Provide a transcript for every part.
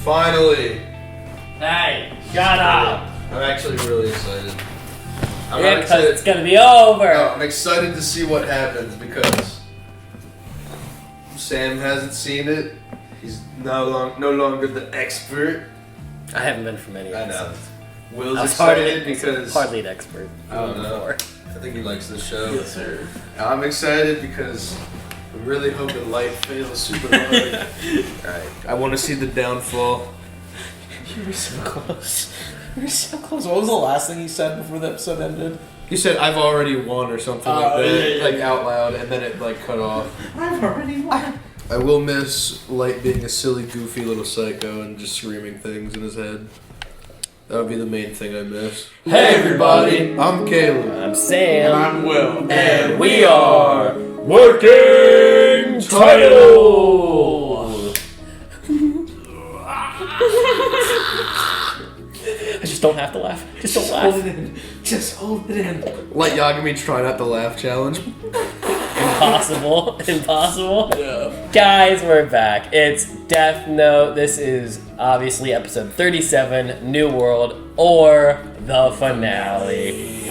Finally! Hey, shut up! I'm actually really excited. Yeah, because it's gonna be over! No, I'm excited to see what happens because Sam hasn't seen it. He's no longer the expert. I haven't been for many I know. episodes. Will's excited because... Hardly an expert. I don't know. I think he likes the show. Yes, sir. I'm excited because I'm really hoping Light fails super hard. Right. I want to see the downfall. You were so close. You were so close. What was the last thing he said before the episode ended? He said, "I've already won" or something like that, yeah. like out loud, and then it like cut off. I've already won. I will miss Light being a silly, goofy little psycho and just screaming things in his head. That would be the main thing I miss. Hey everybody! I'm Caleb. I'm Sam. And I'm Will. And we are Working Title! I just don't have to laugh. Just don't laugh. Hold it in. Just hold it in. Let Yagami try not to laugh challenge. Impossible. Impossible. Yeah. Guys, we're back. It's Death Note. This is obviously episode 37, New World, or the finale.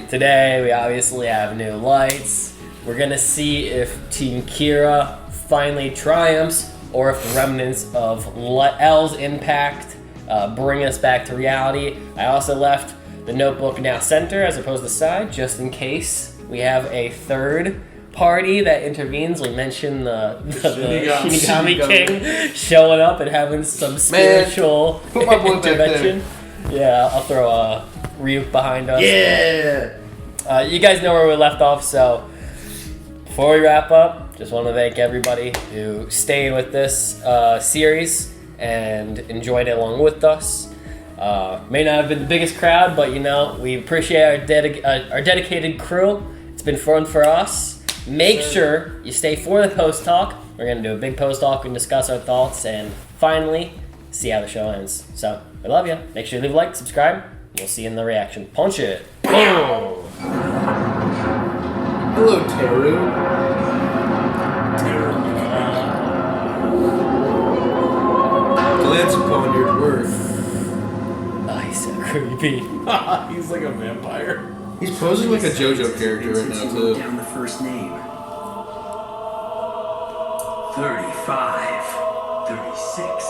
Today, we obviously have new lights. We're gonna see if Team Kira finally triumphs, or if the remnants of L's impact bring us back to reality. I also left the notebook now center as opposed to side, just in case we have a third party that intervenes. We mentioned the Shinigami King showing up and having some spiritual put my boy back intervention. Yeah, I'll throw Ryuk behind us. Yeah! You guys know where we left off, so before we wrap up, just want to thank everybody who stayed with this series and enjoyed it along with us. May not have been the biggest crowd, but you know, we appreciate our dedicated crew. It's been fun for us. Make sure you stay for the post talk. We're going to do a big post talk and discuss our thoughts and finally see how the show ends. So, I love you. Make sure you leave a like, subscribe. We'll see you in the reaction. Punch it. Hello, Teru. Glance upon your worth. Oh, he's so creepy. He's like a vampire. He's posing like a JoJo character right now, too. Down the first name. 35, 36,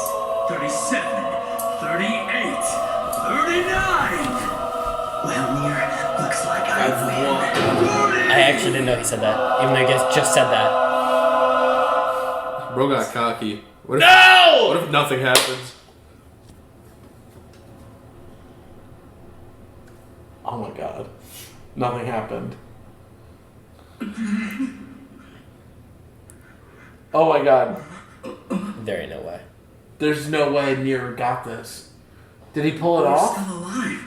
37, 38, 39. Well, Near, looks like I win. I actually didn't know he said that, even though he just said that. Bro got cocky. What if, No! What if nothing happens? Oh my god. Nothing happened. Oh my god. There ain't no way. There's no way Near got this. Did he pull it We're off? still alive.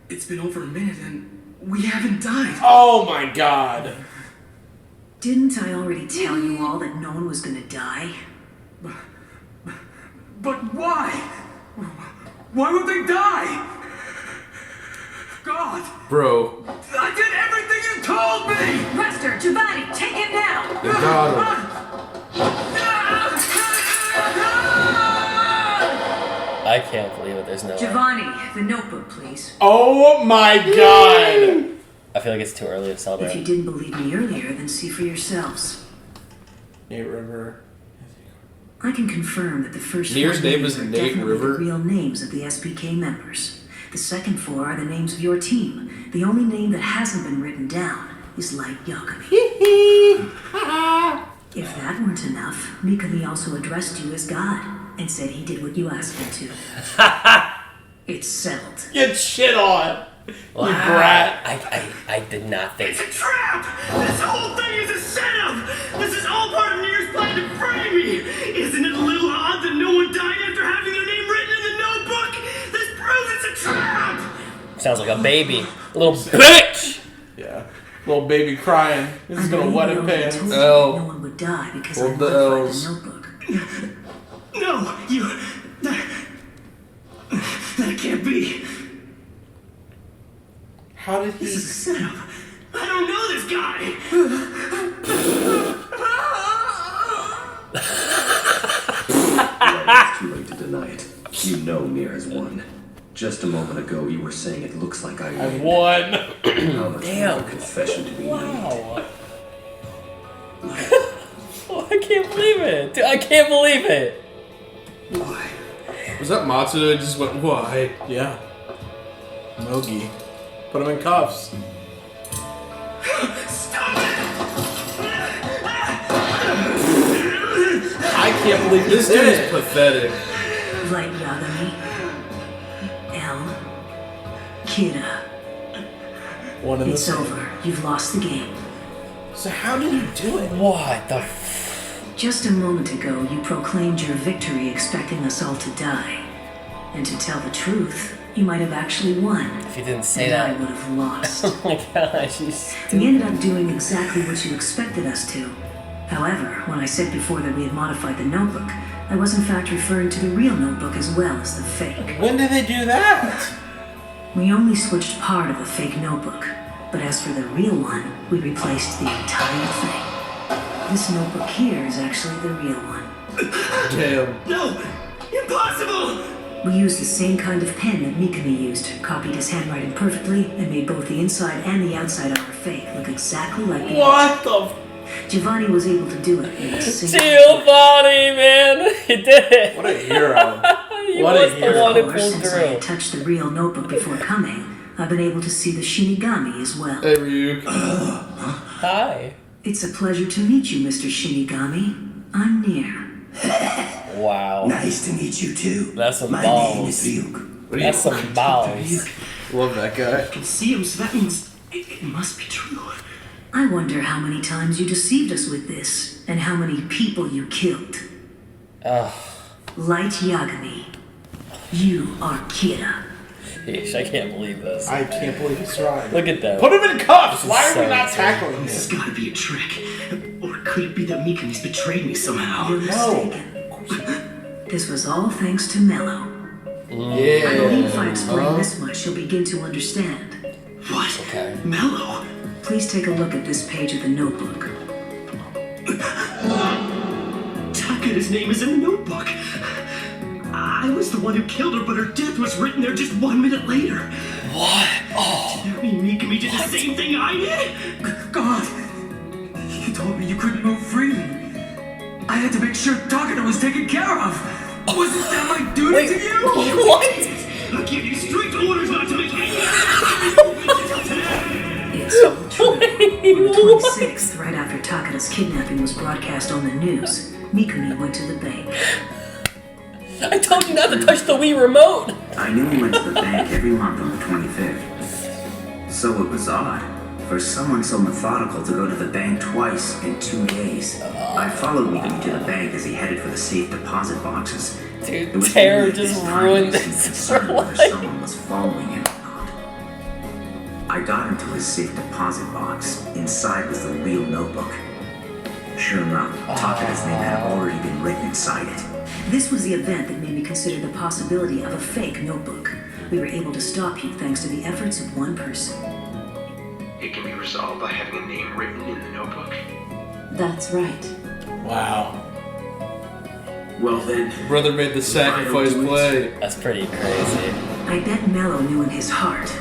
It's been over a minute and we haven't died. Oh my god. Didn't I already tell you all that no one was gonna die? But why? Why would they die? God! Bro. I did everything you told me! Lester, Giovanni, take him down! They got him. I can't believe it. There's no way. Giovanni, the notebook, please. Oh my god. I feel like it's too early to If you celebrate. didn't believe me earlier, then see for yourselves. Nate River. I can confirm that the first Near's four name names is are Nate definitely River? the real names of the SPK members. The second four are the names of your team. The only name that hasn't been written down is Light Yagami. If that weren't enough, Mikami also addressed you as God and said he did what you asked him to. It's settled. Get shit on. Wow. You brat. I did not think. It's a trap! This whole thing is a setup! This is all part of Near's plan to frame me! Isn't it a little odd that no one died after having their name written in the notebook? This proves it's a trap! Sounds like a baby. A little bitch! Yeah. Little baby crying. This is gonna wet his pants. Told you L. no one would die because Hold I the modified L's. the notebook. No, you... That can't be. How did he... This is a setup. I don't know this guy! You know Mira's won. Just a moment ago, you were saying it looks like I I won. won. How much Damn. more confession to be made? Wow. Oh, I can't believe it. Dude, I can't believe it. Why? Was that Matsuda just went, why? Yeah. Mogi. Put him in cuffs. I can't believe This dude is pathetic. Light Yagami. L. Kira. One of the It's same. over. You've lost the game. So how did you do it? What the Just a moment ago, you proclaimed your victory expecting us all to die. And to tell the truth, you might have actually won. If you didn't say And that. I would have lost. Oh my gosh, you stupid. We ended up doing exactly what you expected us to. However, when I said before that we had modified the notebook, I was in fact referring to the real notebook as well as the fake. When did they do that? We only switched part of the fake notebook, but as for the real one, we replaced the entire thing. This notebook here is actually the real one. Damn. No! Impossible! We used the same kind of pen that Mikami used, copied his handwriting perfectly, and made both the inside and the outside of our fake look exactly like the What the? Giovanni was able to do it in a single Giovanni, man! He did it! What a hero. He What a was the hero. one who Of course, pulled since I had through. touched the real notebook before coming, I've been able to see the Shinigami as well. Hey, Ryuk. Hi. It's a pleasure to meet you, Mr. Shinigami. I'm near. Wow. Nice to meet you too. That's some My balls. name is Ryuk. That's some balls. Love that guy. I can see him, so that means it must be true. I wonder how many times you deceived us with this, and how many people you killed. Ugh. Light Yagami, you are Kira. Yeesh, I can't believe this. I can't believe he's trying. Look at that. Put him in cuffs! This is Why are we so not insane. tackling This has him? gotta be a trick. Or could it be that Mikami's betrayed me somehow? You're No. mistaken. This was all thanks to Mello. Yeah. I believe if I explain this much, you'll begin to understand. What? Okay. Mello? Please take a look at this page of the notebook. Takada's name is in the notebook. I was the one who killed her, but her death was written there just 1 minute later. What? Oh. That mean Mikami did the same thing I did? God, you told me you couldn't move freely. I had to make sure Takada was taken care of. Wasn't that my duty to you? What? I give you strict orders not to make any It's all true. On the 26th, right after Takada's kidnapping was broadcast on the news, Mikami went to the bank. I told you not to touch the Wii remote! I knew he went to the bank every month on the 25th. So it was odd for someone so methodical to go to the bank twice in 2 days. I followed Mikami to the bank as he headed for the safe deposit boxes. It Dude, was Terror only at just this time ruined that he seemed this concerned for whether life. someone was following him or not. I got into his safe deposit box. Inside was the real notebook. Sure enough, Takada's name had already been written inside it. This was the event that made me consider the possibility of a fake notebook. We were able to stop you thanks to the efforts of one person. It can be resolved by having a name written in the notebook. That's right. Wow. Well then, Brother made the sacrifice play. That's pretty crazy. I bet Mello knew in his heart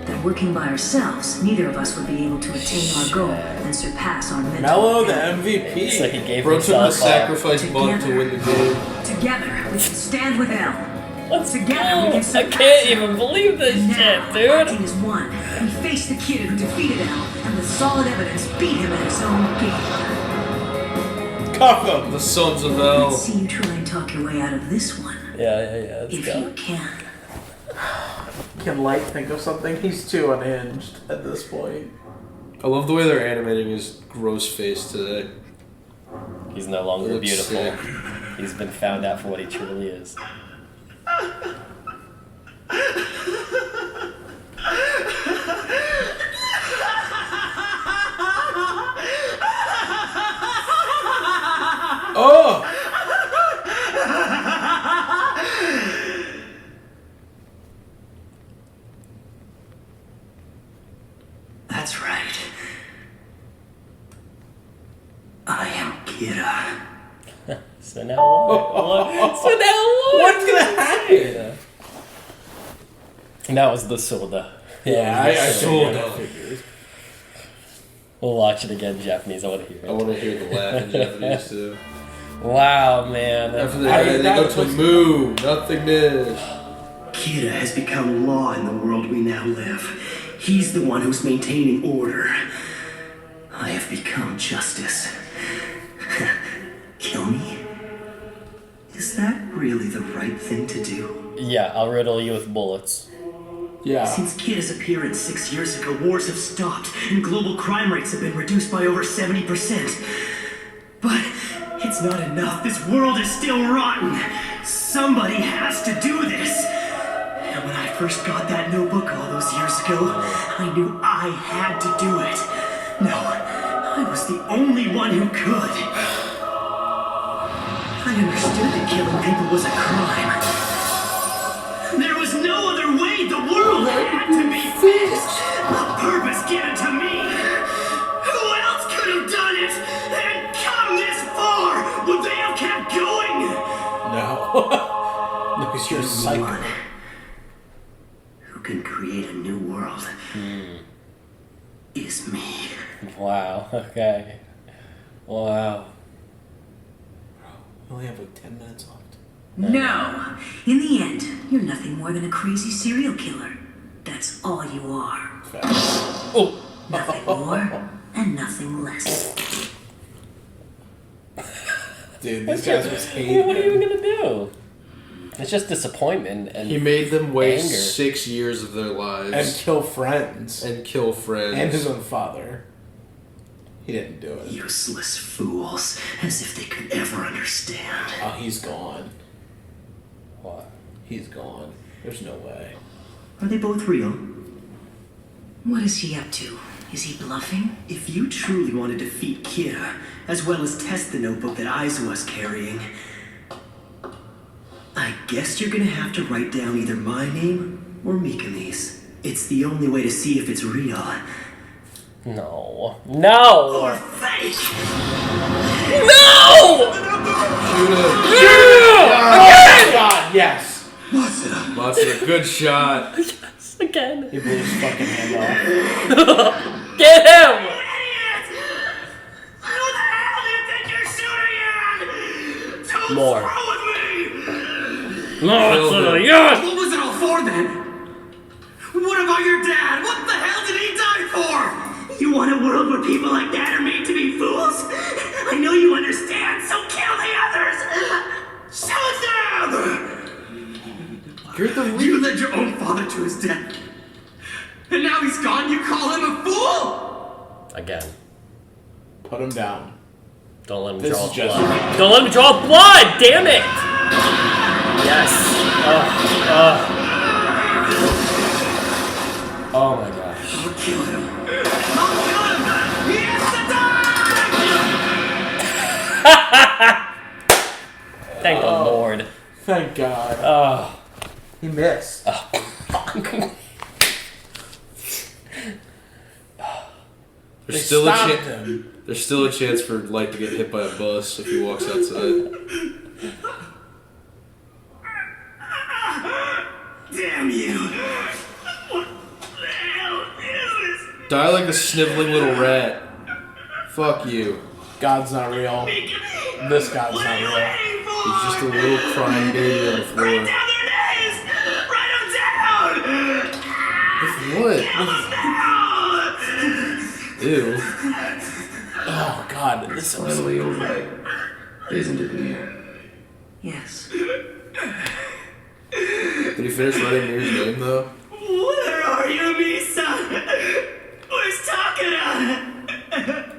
that working by ourselves, neither of us would be able to attain our goal and surpass our mental. Mello, the impairment. MVP. So he gave Bro took the himself sacrifice button to win the game. Together, we can stand with L. Let's Together, we go! can I surpass can't him. even believe this And now, shit, our dude! team is one. We face the kid who defeated L, and with solid evidence, beat him at his own game. Cuff him. The Sons of Let's L. see you try and talk your way out of this one, Yeah, let's if go. you can. Can Light think of something? He's too unhinged at this point. I love the way they're animating his gross face today. He's no It longer looks beautiful. sick. He's been found out for what he truly is. Oh! that's right. I am Kira. So now what? So now what? What's gonna happen? And that was the soda. Yeah, I sold figured. it. figured. We'll watch it again in Japanese. I want to hear I it. want to hear the laugh in Japanese too. Wow, man. After they go to moo, nothingness. Kira has become law in the world we now live. He's the one who's maintaining order. I have become justice. Kill me? Is that really the right thing to do? Yeah, I'll riddle you with bullets. Yeah. Since Kira's appearance 6 years ago, wars have stopped, and global crime rates have been reduced by over 70%. But it's not enough. This world is still rotten. Somebody has to do this. And when I first got that notebook all those years ago, I knew I had to do it. No, I was the only one who could. I understood that killing people was a crime. There was no other way. The world had to be fixed. A purpose given to me. Who else could have done it and come this far? Would they have kept going? No. No, because you're a psycho. One who can create a new world is me. Wow. Okay. Wow. We only have like 10 minutes left. No! In the end, you're nothing more than a crazy serial killer. That's all you are. Oh. Nothing more and nothing less. Dude, these guys was hating What are you him. gonna do? It's just disappointment and He made them waste anger. 6 years of their lives And kill friends. and kill friends. And his own father. He didn't do it. Useless fools, as if they could ever understand. Oh, he's gone. What? He's gone. There's no way. Are they both real? What is he up to? Is he bluffing? If you truly want to defeat Kira, as well as test the notebook that Aizawa's carrying, I guess you're gonna have to write down either my name or Mikumi's. It's the only way to see if it's real. No. No! Or fake! No! Shoot him. Oh, God, yes! Matsuda! Matsuda, good shot. Yes, again. He blew his fucking hand off. Get him! Idiot! Who the hell do you think you're shooting at? Don't More. screw with me! Matsuda, yes! What was it all for then? What about your dad? What the hell did he die for? You want a world where people like that are made to be fools? I know you understand, so kill the others! Shoot them! You're the You led your own father to his death. And now he's gone, you call him a fool? Again. Put him down. Don't let him This draw is just- blood. Don't let him draw blood! Damn it! Yes. Oh my gosh. I'll kill him. He has to die! Thank the Lord. Thank God. Oh. He missed. There's still a stopped chance. him. There's still a chance for Light to get hit by a bus if he walks outside. Damn you! What the hell is this? Die like a sniveling little rat. Fuck you. God's not real. Mikami! This God's What not are you real. waiting for? He's just a little crying baby on the Write floor. down their names! Write them down! What? Kill them now! Ew. Oh, God. This is Finally alright. Isn't it, Mia? Yes. Did he finish writing Mir's name though? Where are you, Misa? Where's Takara?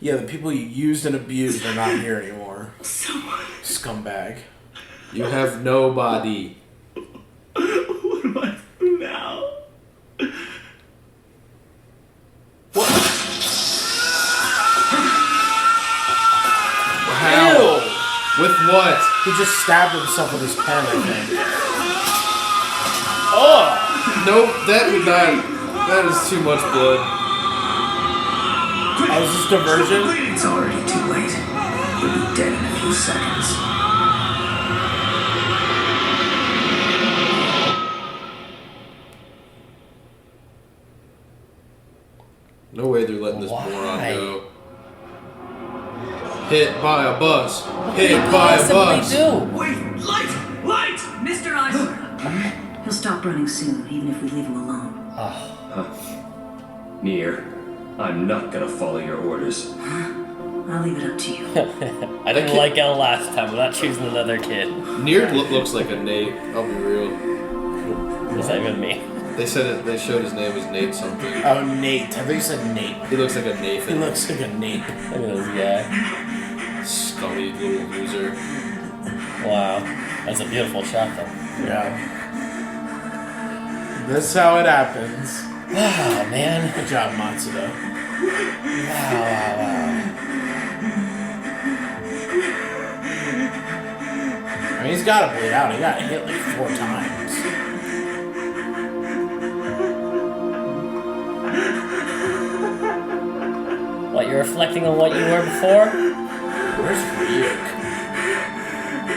Yeah, the people you used and abused are not here anymore. Someone. Scumbag. You have nobody. What am I do now? How? With what? He just stabbed himself with his pen, I think. Nope, that would not. That is too much blood. I That was just diversion? It's already too late. You'll be dead in a few seconds. No way they're letting this moron Why? go. Hit by a bus. Hit What by a possibly bus. do? Wait, light! Light! Mr. Eisner! He'll stop running soon, even if we leave him alone. Nier, I'm not gonna follow your orders. I'll leave it up to you. I didn't like El last time. I'm not choosing another kid. Nier looks like a Nate. I'll be real. It's not even me. They said it. They showed his name was Nate something. Oh, Nate. I thought you said Nate. He looks like a He Nathan. looks like a Nate. Look at this guy. Scummy little loser. Wow. That's a beautiful shot, though. Yeah. This is how it happens. Wow, man. Good job, Matsuda. Wow. I mean, he's got to bleed out. He got hit like 4 times. What, you're reflecting on what you were before? Where's Ryuk?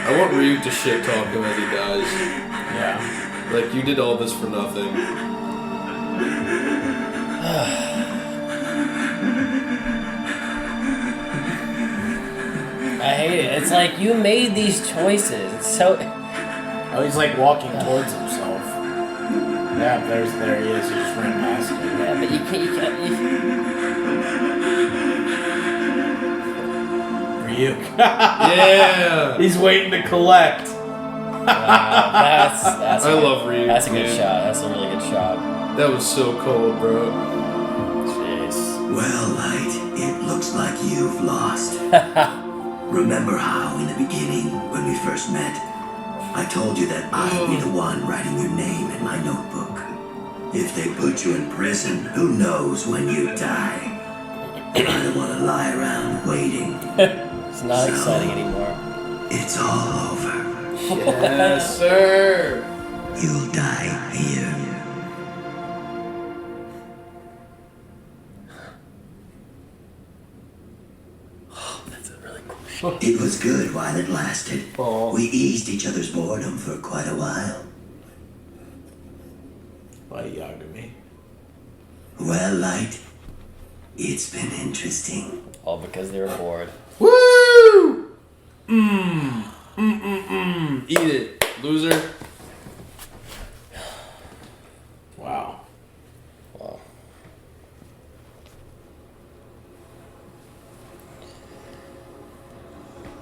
I want Ryuk to shit talk him as he dies. Yeah. Like, you did all this for nothing. I hate it. It's like, you made these choices. It's so... Oh, he's like walking towards himself. Yeah, there he is. He just ran past him. Yeah, but you can't... Ryuk. Yeah! He's waiting to collect. Wow, that's I love Ryuk. That's a good man. shot. That's a really good shot. That was so cold, bro. Jeez. Well, Light, it looks like you've lost. Remember how, in the beginning, when we first met, I told you that I'd be the one writing your name in my notebook. If they put you in prison, who knows when you die? And I don't want to lie around waiting. It's not exciting anymore. It's all over. Yes, sir. You'll die here. That's a really cool shot. It was good while it lasted. Aw. We eased each other's boredom for quite a while. Light Yagami. Well, Light, it's been interesting. All because they were bored. Woo! Eat it, loser. Wow. Wow.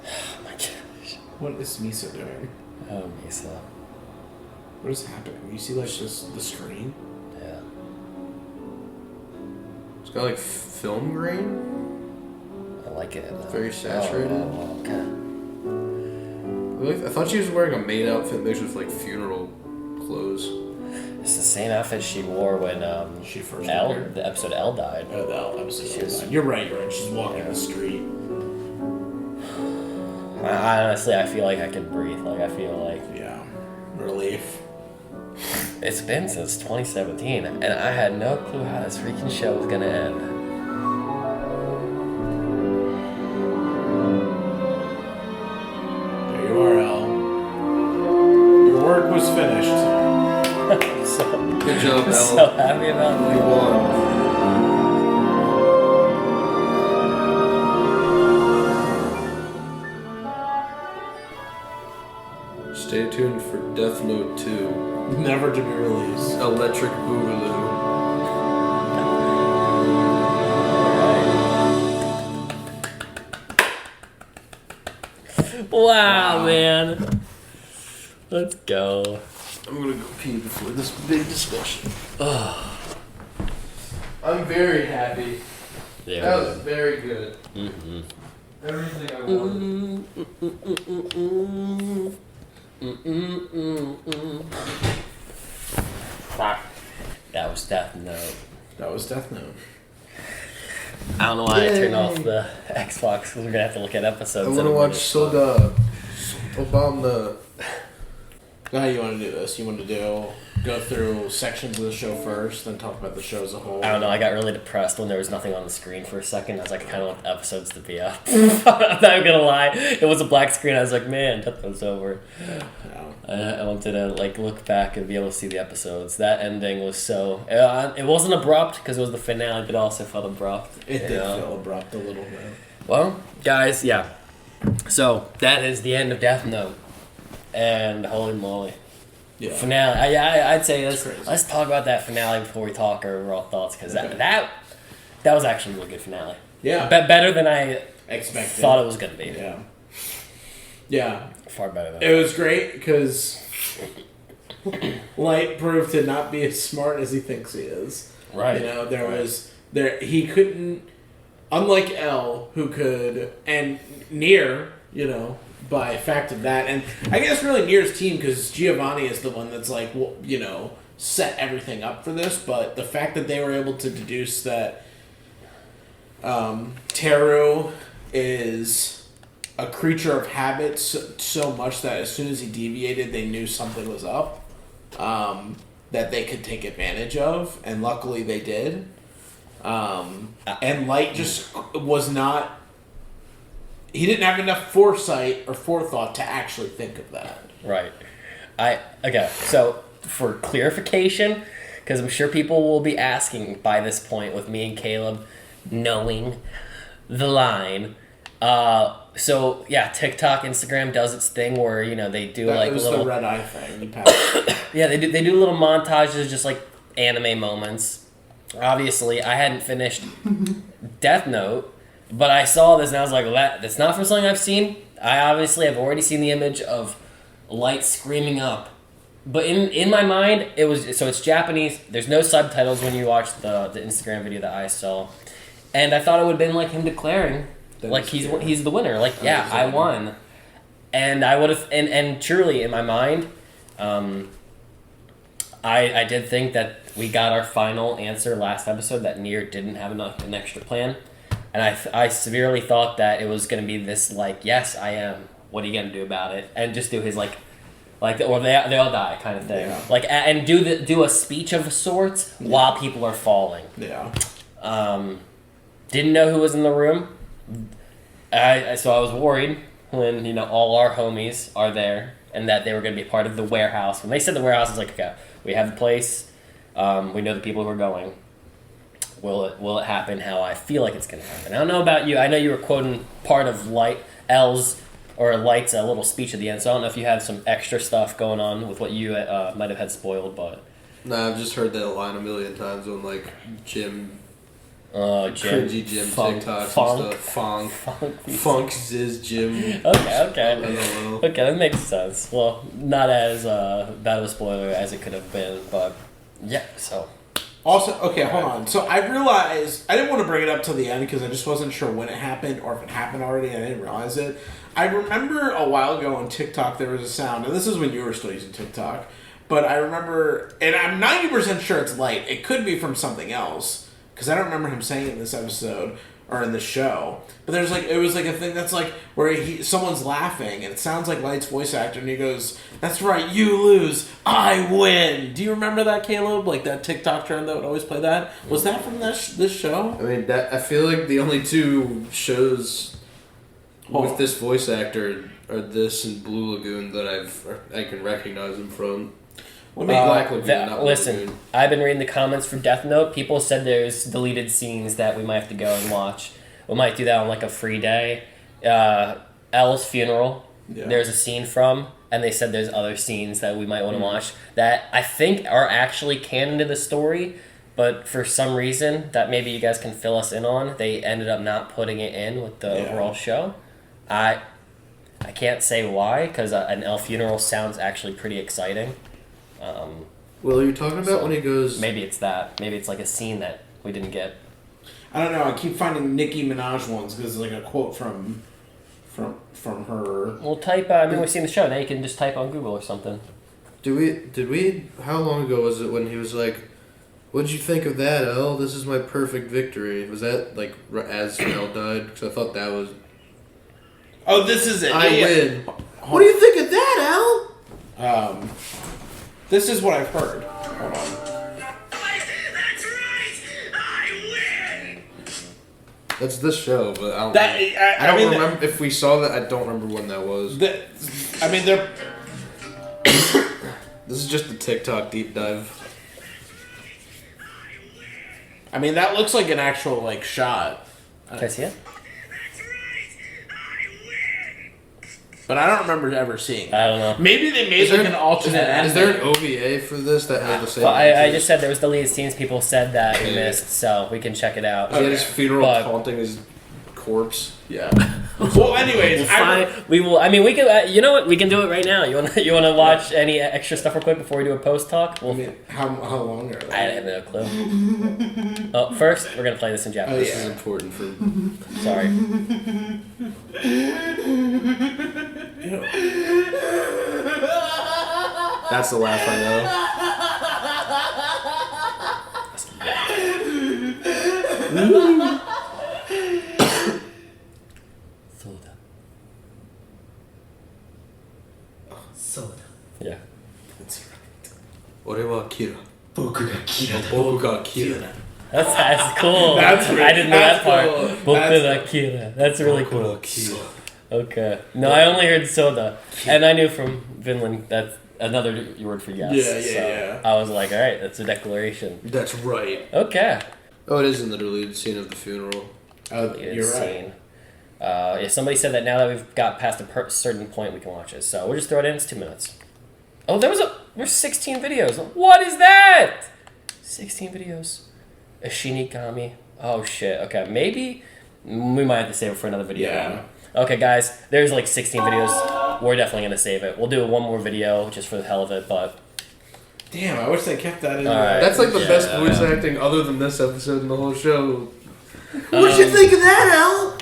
Oh my gosh. What is Misa doing? Oh, Misa. What is happening? You see, like, just the screen? Yeah. It's got like film grain. I like it. Very saturated. Oh, okay. I thought she was wearing a maid outfit mixed with like funeral clothes. It's the same outfit she wore when She first L, appeared. the episode L died. Oh, that episode. She was- You're right. She's walking the street. I honestly, I feel like I can breathe. Like, I feel like Yeah. Relief. it's been since 2017, and I had no clue how this freaking show was gonna end. There you are, Al. Your work was finished. So, Good job, I'm Al. so happy about You that. won. Stay tuned for Death Note 2. Never to be released. Electric Boogaloo. Wow, man. Let's go. I'm gonna go pee before this big discussion. I'm very happy. Yeah. That was very good. Mm-hmm. Everything I wanted. Fuck. That was Death Note. That was Death Note. I don't know why I turned off the Xbox because we're gonna have to look at episodes. I in wanna a watch minute. Soda. Obama. How you want to do this? You want to go through sections of the show first, then talk about the show as a whole? I don't know, I got really depressed when there was nothing on the screen for a second. I was like, I kind of want the episodes to be up. I'm not gonna lie. It was a black screen. I was like, man, that was over. I wanted to like look back and be able to see the episodes. That ending was so... it wasn't abrupt because it was the finale, but it also felt abrupt. It did feel abrupt a little bit. Well, guys, yeah. So, that is the end of Death Note. And holy moly. Yeah. Finale. I'd say let's talk about that finale before we talk our overall thoughts, because that was actually a really good finale. Yeah. Better than I expected. Thought it was going to be. Yeah. Yeah. Far better than it was great because Light proved to not be as smart as he thinks he is. Right. You know, he couldn't, unlike L, who could, and Nier, you know, by fact of that, and I guess really Nier's team, because Giovanni is the one that's like, well, you know, set everything up for this, but the fact that they were able to deduce that Teru is a creature of habit so much that as soon as he deviated, they knew something was up, that they could take advantage of, and luckily they did. And Light just was not... He didn't have enough foresight or forethought to actually think of that. Right. Okay, so for clarification, because I'm sure people will be asking by this point with me and Caleb knowing the line. So yeah, TikTok, Instagram does its thing where, you know, they do It was little the red eye thing. yeah, they do little montages, just like anime moments. Obviously, I hadn't finished Death Note, but I saw this and I was like, well, that's not from something I've seen. I obviously have already seen the image of Light screaming up. But in my mind, it's Japanese. There's no subtitles when you watch the Instagram video that I saw. And I thought it would have been like him declaring, like he's the winner. Like, yeah, I won. And I would have, and truly in my mind, I did think that we got our final answer last episode, that Nier didn't have an extra plan. And I severely thought that it was going to be this, like, yes, I am. What are you going to do about it? And just do his, or they all die kind of thing. Yeah. Like, and do a speech of sorts while people are falling. Yeah. Didn't know who was in the room. So I was worried when, you know, all our homies are there and that they were going to be part of the warehouse. When they said the warehouse, I was like, okay, we have the place. We know the people who are going. Will it happen how I feel like it's going to happen? I don't know about you. I know you were quoting part of Light's a little speech at the end, so I don't know if you have some extra stuff going on with what you might have had spoiled, but... Nah, I've just heard that line a million times on, like, cringy gym TikToks and stuff. Funk Ziz Gym. Okay, that makes sense. Well, not as bad of a spoiler as it could have been, but yeah, so... Also, okay, hold on. So I realized, I didn't want to bring it up till the end because I just wasn't sure when it happened or if it happened already and I didn't realize it. I remember a while ago on TikTok there was a sound, and this is when you were still using TikTok, but I remember, and I'm 90% sure it's Light. It could be from something else because I don't remember him saying it in this episode or in the show. But it was like a thing that's like where someone's laughing and it sounds like Light's voice actor and he goes, "That's right, you lose, I win." Do you remember that, Caleb? Like that TikTok trend that would always play that? Was that from this show? I mean, I feel like the only two shows with this voice actor are this and Blue Lagoon that I can recognize him from. Black Lagoon, listen, I've been reading the comments for Death Note. People said there's deleted scenes that we might have to go and watch. We might do that on like a free day. Elle's funeral, there's a scene from, and they said there's other scenes that we might want to watch that I think are actually canon to the story, but for some reason that maybe you guys can fill us in on, they ended up not putting it in with the overall show. I can't say why, because an Elle funeral sounds actually pretty exciting. Well, you're talking about when he goes... Maybe it's that. Maybe it's like a scene that we didn't get. I don't know. I keep finding Nicki Minaj ones because it's like a quote from her. Well, type... we've seen the show. Now you can just type on Google or something. Did we... How long ago was it when he was like, "What'd you think of that, Elle? This is my perfect victory." Was that, like, as Elle died? Because I thought that was... Oh, this is it. I win. What do you think of that, Elle? This is what I've heard. Hold on. That's right! I win! That's this show, but I don't. That, I don't mean, remember if we saw that. I don't remember when that was. I mean, they're. This is just the TikTok deep dive. I mean, that looks like an actual like shot. Can I see it? But I don't remember ever seeing it. I don't know. Maybe they made like an alternate ending. Is there an OVA for this that had the same? Well, I just said there was deleted scenes. People said that we missed, so we can check it out. He had his funeral But- taunting his corpse. Yeah. Well, anyways, we will. I mean, we can. You know what? We can do it right now. You want to watch any extra stuff real quick before we do a post talk? I mean, how long are they? I have no clue. Oh, first we're gonna play this in Japanese. This is important for. Sorry. That's the laugh I know. Soda. Yeah. Orewa Kira. 僕がキラだ Bokuga Kira. That's cool. That's really- I didn't know that that's part. cool. Bokuga Kira. That's really cool. Okay. No, I only heard soda, and I knew from Finland that's another word for yes. Yeah. I was like, all right, that's a declaration. That's right. Okay. Oh, it is in the deleted scene of the funeral. Oh, you're right. Insane. Yeah, somebody said that now that we've got past a certain point, we can watch it. So we'll just throw it in. It's 2 minutes. Oh, there's 16 videos. What is that? 16 videos. A Shinigami. Oh shit. Okay, maybe we might have to save it for another video. Yeah. Okay, guys. There's like 16 videos. We're definitely gonna save it. We'll do one more video just for the hell of it, but. Damn, I wish they kept that in All there. right. That's like the best voice acting other than this episode in the whole show. What'd you think of that, Al?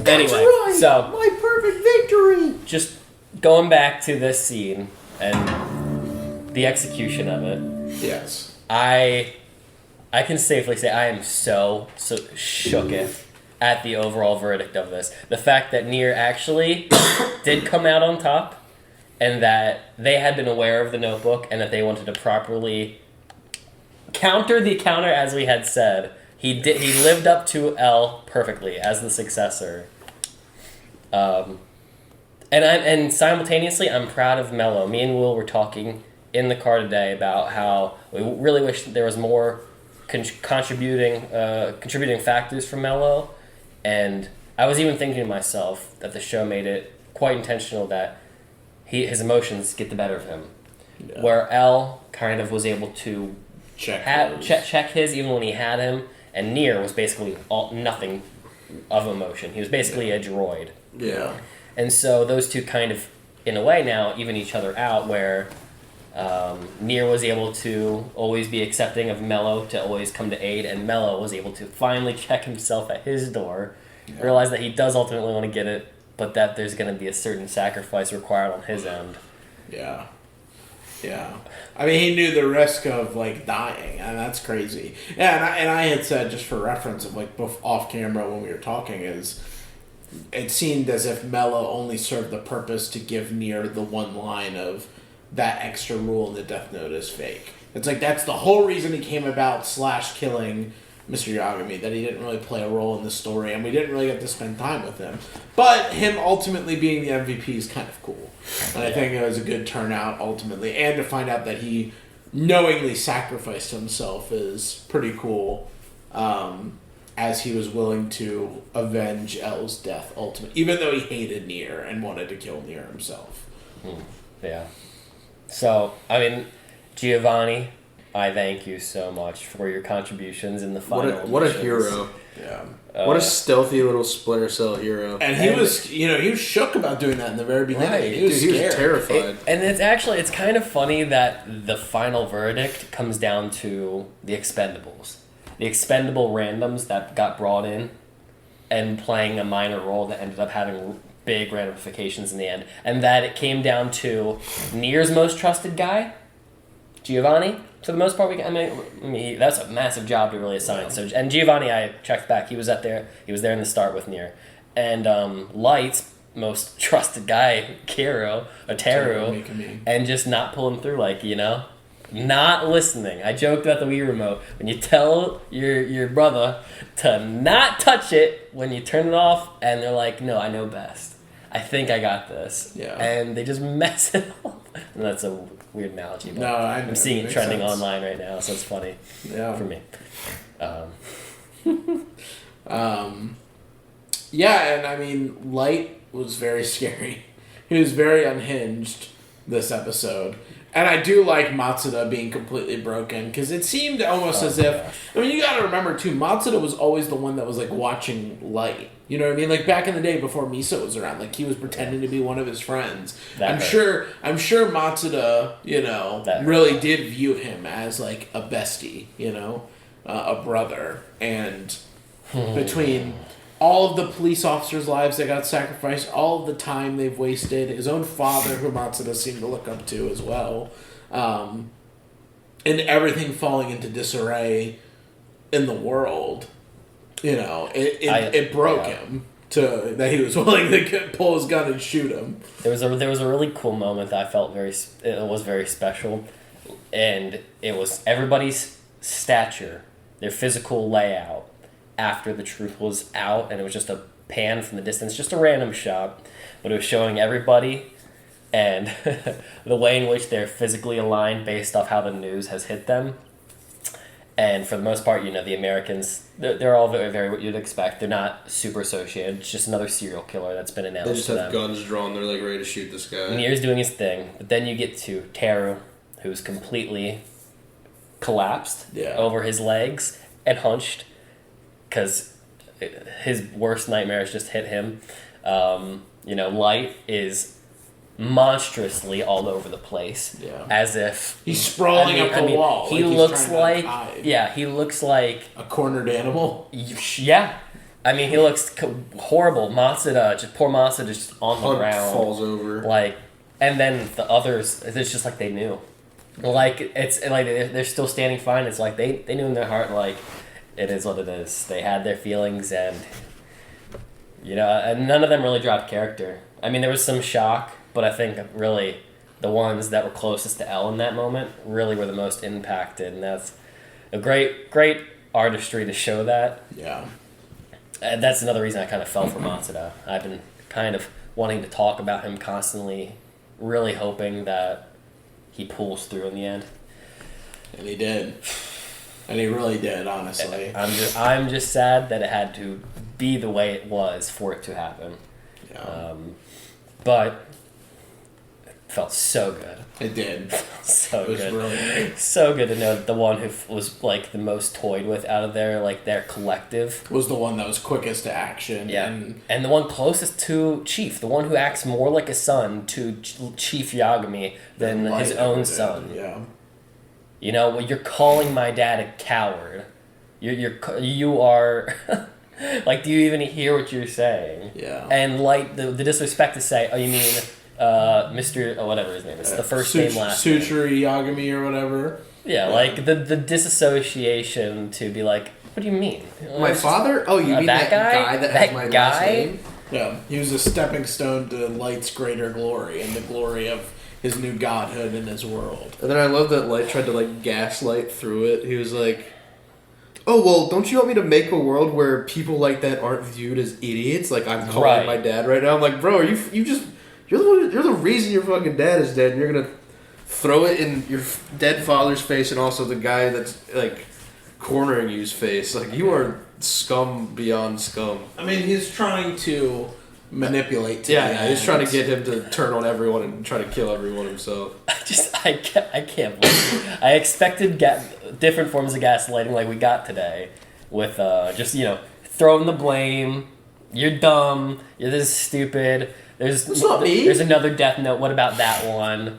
Anyway, so My perfect victory! just going back to this scene and the execution of it. Yes. I can safely say I am so shooketh at the overall verdict of this. The fact that Nier actually did come out on top, and that they had been aware of the notebook, and that they wanted to properly counter the counter, as we had said. He lived up to L perfectly as the successor. And simultaneously, I'm proud of Mello. Me and Will were talking in the car today about how we really wish that there was more contributing factors from Mello, and I was even thinking to myself that the show made it quite intentional that his emotions get the better of him, where L kind of was able to check his even when he had him, and Nier was basically nothing of emotion. He was basically a droid. Yeah. And so those two kind of, in a way now, even each other out, where Nier was able to always be accepting of Mello, to always come to aid, and Mello was able to finally check himself at his door, realize that he does ultimately want to get it, but that there's going to be a certain sacrifice required on his end. Yeah. Yeah. I mean, he knew the risk of, like, dying, and that's crazy. Yeah, and I had said, just for reference, of like, off camera when we were talking, is it seemed as if Mello only served the purpose to give Nier the one line of that extra rule in the Death Note is fake. It's like, that's the whole reason he came about / killing Mr. Yagami, that he didn't really play a role in the story, and we didn't really get to spend time with him. But him ultimately being the MVP is kind of cool. And I think it was a good turnout, ultimately. And to find out that he knowingly sacrificed himself is pretty cool, as he was willing to avenge L's death, ultimately. Even though he hated Nier and wanted to kill Nier himself. Yeah. So, I mean, Giovanni, I thank you so much for your contributions in the final. What a hero! Yeah. What a stealthy little Splinter Cell hero! And he was shook about doing that in the very beginning. Right. He was scared. terrified. And it's kind of funny that the final verdict comes down to the Expendables. The expendable randoms that got brought in and playing a minor role that ended up having big ramifications in the end. And that it came down to Nier's most trusted guy, Giovanni. For the most part, I mean, that's a massive job to really assign. So, and Giovanni, I checked back. He was there in the start with Nier, and Lights, most trusted guy, Teru, and just not pulling through, like, you know? Not listening. I joked about the Wii remote. When you tell your brother to not touch it, when you turn it off, and they're like, no, I know best. I think I got this. Yeah. And they just mess it up. And that's a weird analogy, but I'm seeing it trending online right now, so it's funny for me. Yeah, and I mean, Light was very scary. He was very unhinged this episode. And I do like Matsuda being completely broken, because it seemed almost as if... I mean, you gotta remember, too, Matsuda was always the one that was, like, watching Light. You know what I mean? Like, back in the day, before Misa was around, like, he was pretending to be one of his friends. I'm sure Matsuda, you know, really did view him as, like, a bestie, you know? A brother. And between all of the police officers' lives that got sacrificed, all of the time they've wasted, his own father, who Matsuda seemed to look up to as well, and everything falling into disarray in the world, you know, it broke him to that he was willing to pull his gun and shoot him. There was a really cool moment that I felt it was very special, and it was everybody's stature, their physical layout, after the truth was out, and it was just a pan from the distance, just a random shot, but it was showing everybody and the way in which they're physically aligned based off how the news has hit them. And for the most part, you know, the Americans, they're all very, very what you'd expect. They're not super associated. It's just another serial killer that's been announced. They just have guns drawn. They're like ready to shoot this guy. And he's doing his thing. But then you get to Teru, who's completely collapsed over his legs and hunched, because his worst nightmares just hit him. You know, Light is monstrously all over the place, as if he's sprawling up the wall. He looks like he looks like a cornered animal. Yeah, I mean, he looks horrible. Poor Matsuda, just on the ground, falls over. Like, and then the others, it's just like they knew. Like, it's like they're still standing fine. It's like they knew in their heart, like, it is what it is. They had their feelings, and you know, and none of them really dropped character. I mean, there was some shock, but I think really the ones that were closest to Elle in that moment really were the most impacted, and that's a great artistry to show that. Yeah. And that's another reason I kind of fell for Matsuda. I've been kind of wanting to talk about him constantly, really hoping that he pulls through in the end. And he did. And he really did, honestly. I'm just sad that it had to be the way it was for it to happen. Yeah. But it felt so good. It did. It was good. Really great. So good to know that the one who was like the most toyed with out of there, like their collective, was the one that was quickest to action. Yeah. And the one closest to Chief, the one who acts more like a son to Chief Yagami than his own son. Yeah. You know, well, you're calling my dad a coward. You are like, do you even hear what you're saying? Yeah. And like the disrespect to say, oh, you mean Mr. whatever his name is, the first name last name. Suchiri Yagami or whatever. Yeah, like the disassociation to be like, what do you mean? My father? Oh, you mean that guy that has my last name? Yeah, he was a stepping stone to Light's greater glory and the glory of his new godhood in his world. And then I love that Light tried to like gaslight through it. He was like, oh, well, don't you want me to make a world where people like that aren't viewed as idiots? Like, I'm calling my dad right now. I'm like, bro, you're the reason your fucking dad is dead, and you're gonna throw it in your dead father's face and also the guy that's like cornering you's face. Like, you are scum beyond scum. I mean, he's trying to manipulate. He's trying to get him to turn on everyone and try to kill everyone himself. I can't believe it. I expected different forms of gaslighting like we got today, with just, you know, throwing the blame. You're dumb. You're this stupid. There's another Death Note. What about that one?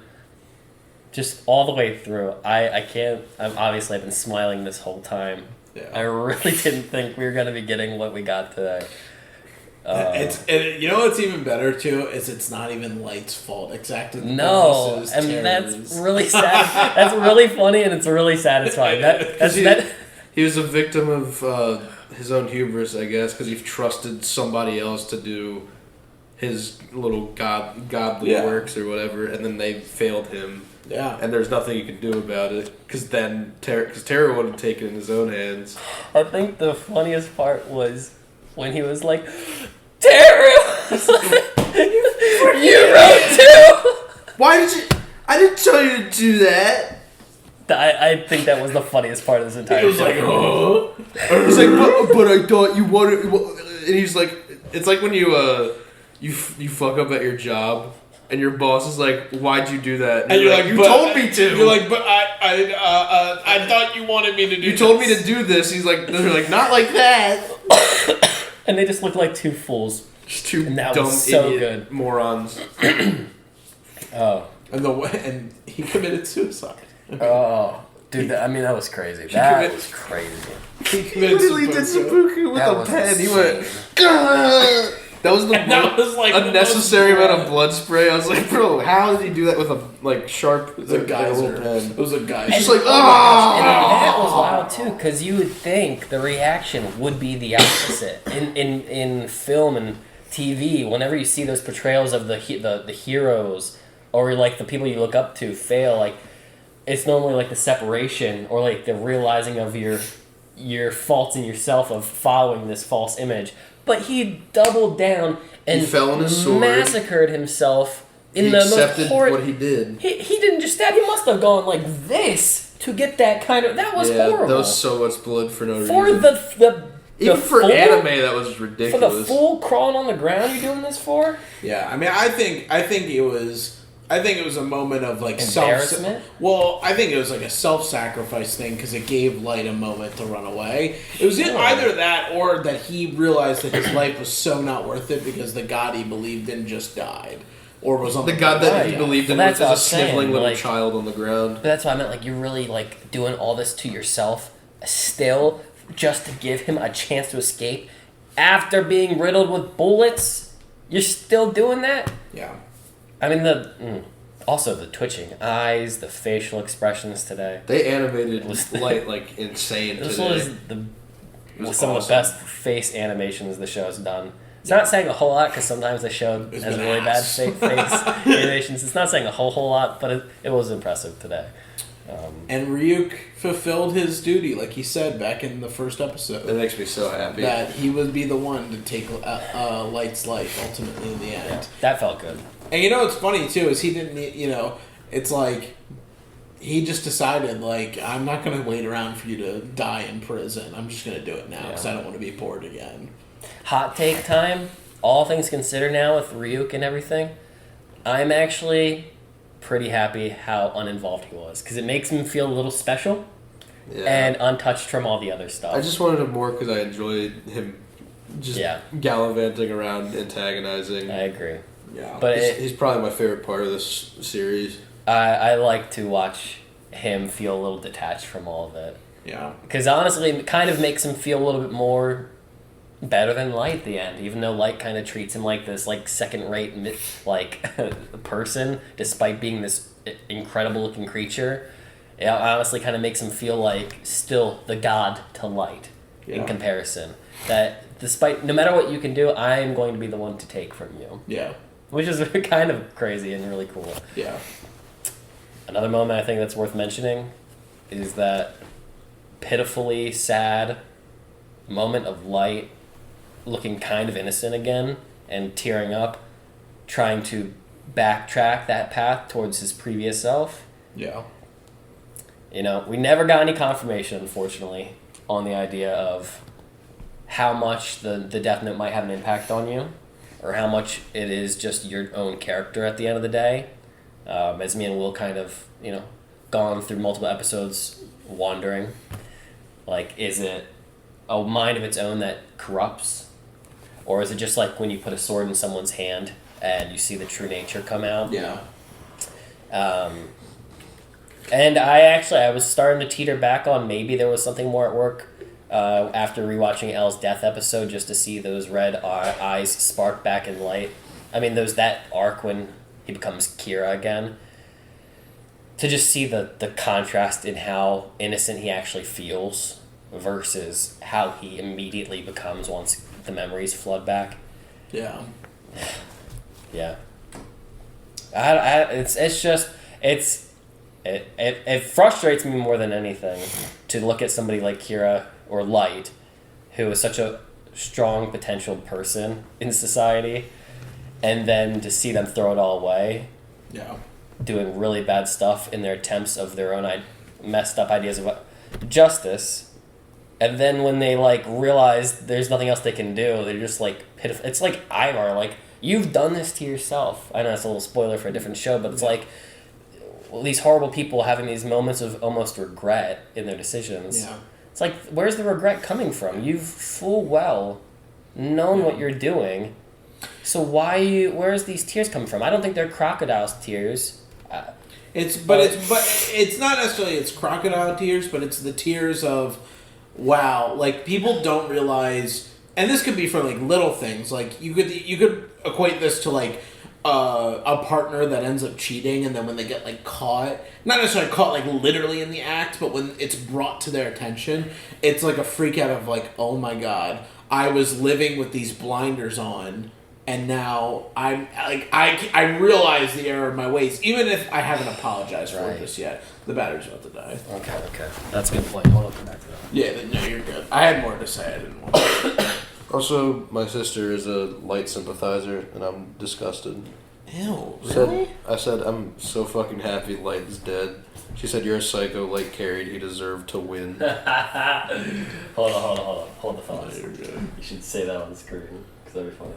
Just all the way through. I can't. I've been smiling this whole time. Yeah. I really didn't think we were gonna be getting what we got today. You know what's even better too is it's not even Light's fault. Exactly. No, and that's really sad. That's really funny, and it's really satisfying. He was a victim of his own hubris, I guess, because he trusted somebody else to do his little godly works or whatever, and then they failed him. Yeah. And there's nothing you can do about it, because Terra would have taken it in his own hands. I think the funniest part was when he was like, Terra! You wrote too! Why did you... I didn't tell you to do that! I think that was the funniest part of this entire show. He was like, oh. He's like, but I thought you wanted... And he's like... It's like when you fuck up at your job, and your boss is like, why'd you do that? And you're like, you told me to! You're like, but I thought you wanted me to do this. You told me to do this. He's like, they're like, not like that! And they just look like two fools. Just two And that dumb was so idiot good. morons. Oh. And he committed suicide. Oh. Dude, that was crazy. That was crazy. He He committed literally did seppuku with That a was pen. He insane. went, "Gah!" That was the that was like unnecessary amount of blood spray. I was like, bro, how did he do that with a sharp It was a geyser. pen? It was a geyser. Just like, And ah! that was wild too, because you would think the reaction would be the opposite. In film and TV, whenever you see those portrayals of the heroes or like the people you look up to fail, like it's normally like the separation or like the realizing of your faults in yourself of following this false image. But he doubled down and He fell on his sword. massacred himself in He the accepted most horrid. what he did. He didn't just stab. He must have gone like this to get that kind of. That was horrible. That was so much blood for no For reason. the Even for fool? anime, that was For ridiculous. the fool crawling on the ground, you doing this for? Yeah, I mean, I think it was a moment of like Embarrassment? Well, I think it was like a self-sacrifice thing because it gave Light a moment to run away. It was either that or that he realized that his life was so not worth it because the god he believed in just died, or was on the god that he Right. believed in Well, was that's what I just a was saying, sniveling little like- child on the ground. But that's why I meant like you're really like doing all this to yourself still just to give him a chance to escape after being riddled with bullets. You're still doing that? Yeah. I mean also the twitching eyes, the facial expressions today. They animated Light like insane This today. was some of awesome. the best face animations the show's done. It's not saying a whole lot because sometimes the show It's has been really ass. bad face animations. It's not saying a whole lot, but it was impressive today. And Ryuk fulfilled his duty, like he said back in the first That episode, makes me so happy. that he would be the one to take Light's life ultimately in the end. That felt good. And you know what's funny too is he didn't, it's like he just decided like I'm not going to wait around for you to die in prison. I'm just going to do it now because I don't want to be bored again. Hot take time. All things considered now with Ryuk and everything, I'm actually pretty happy how uninvolved he was because it makes him feel a little special and untouched from all the other stuff. I just wanted him more because I enjoyed him just gallivanting around, antagonizing. I agree. Yeah. But He's probably my favorite part of this series. I like to watch him feel a little detached from all of it. Yeah. Because honestly, it kind of makes him feel a little bit more better than Light at the end, even though Light kind of treats him like this like second-rate person, despite being this incredible-looking creature. It honestly kind of makes him feel like still the god to Light in comparison. That despite, no matter what you can do, I am going to be the one to take from you. Yeah. Which is kind of crazy and really cool. Yeah. Another moment I think that's worth mentioning is that pitifully sad moment of Light looking kind of innocent again and tearing up, trying to backtrack that path towards his previous self. Yeah. We never got any confirmation, unfortunately, on the idea of how much the Death Note might have an impact on you, or how much it is just your own character at the end of the day. As me and Will kind of, gone through multiple episodes wondering, like, is it a mind of its own that corrupts? Or is it just like when you put a sword in someone's hand and you see the true nature come out? Yeah. And I was starting to teeter back on maybe there was something more at work after rewatching L's death episode just to see those red eyes spark back in Light. I mean, there's that arc when he becomes Kira again. To just see the contrast in how innocent he actually feels versus how he immediately becomes once the memories flood back. Yeah. Yeah. It frustrates me more than anything to look at somebody like Kira or Light, who is such a strong potential person in society, and then to see them throw it all away. Yeah. Doing really bad stuff in their attempts of their own messed up ideas of justice, and then when they like realize there's nothing else they can do, they're just like pitiful. It's like Ivar, like, you've done this to yourself. I know it's a little spoiler for a different show, but it's like these horrible people having these moments of almost regret in their decisions. Yeah. It's like, where's the regret coming from? You've full well known what you're doing, so where's these tears coming from? I don't think they're crocodile's tears. It's not necessarily it's crocodile tears, but it's the tears of, wow, like, people don't realize, and this could be for like little things, like you could equate this to like a partner that ends up cheating, and then when they get like caught, not necessarily caught like literally in the act, but when it's brought to their attention, it's like a freak out of like, oh my god, I was living with these blinders on, and now I'm like, I realize the error of my ways, even if I haven't apologized for this yet. The battery's about to die. Okay, that's a good point. Hold on, come back to that. Yeah, no, you're good. I had more to say. I didn't want to. Also, my sister is a Light sympathizer, and I'm disgusted. Ew, really? I said, I'm so fucking happy Light is dead. She said, you're a psycho, Light carried, he deserved to win. Hold on. Hold the phone. You're good. You should say that on the screen, because that'd be funny.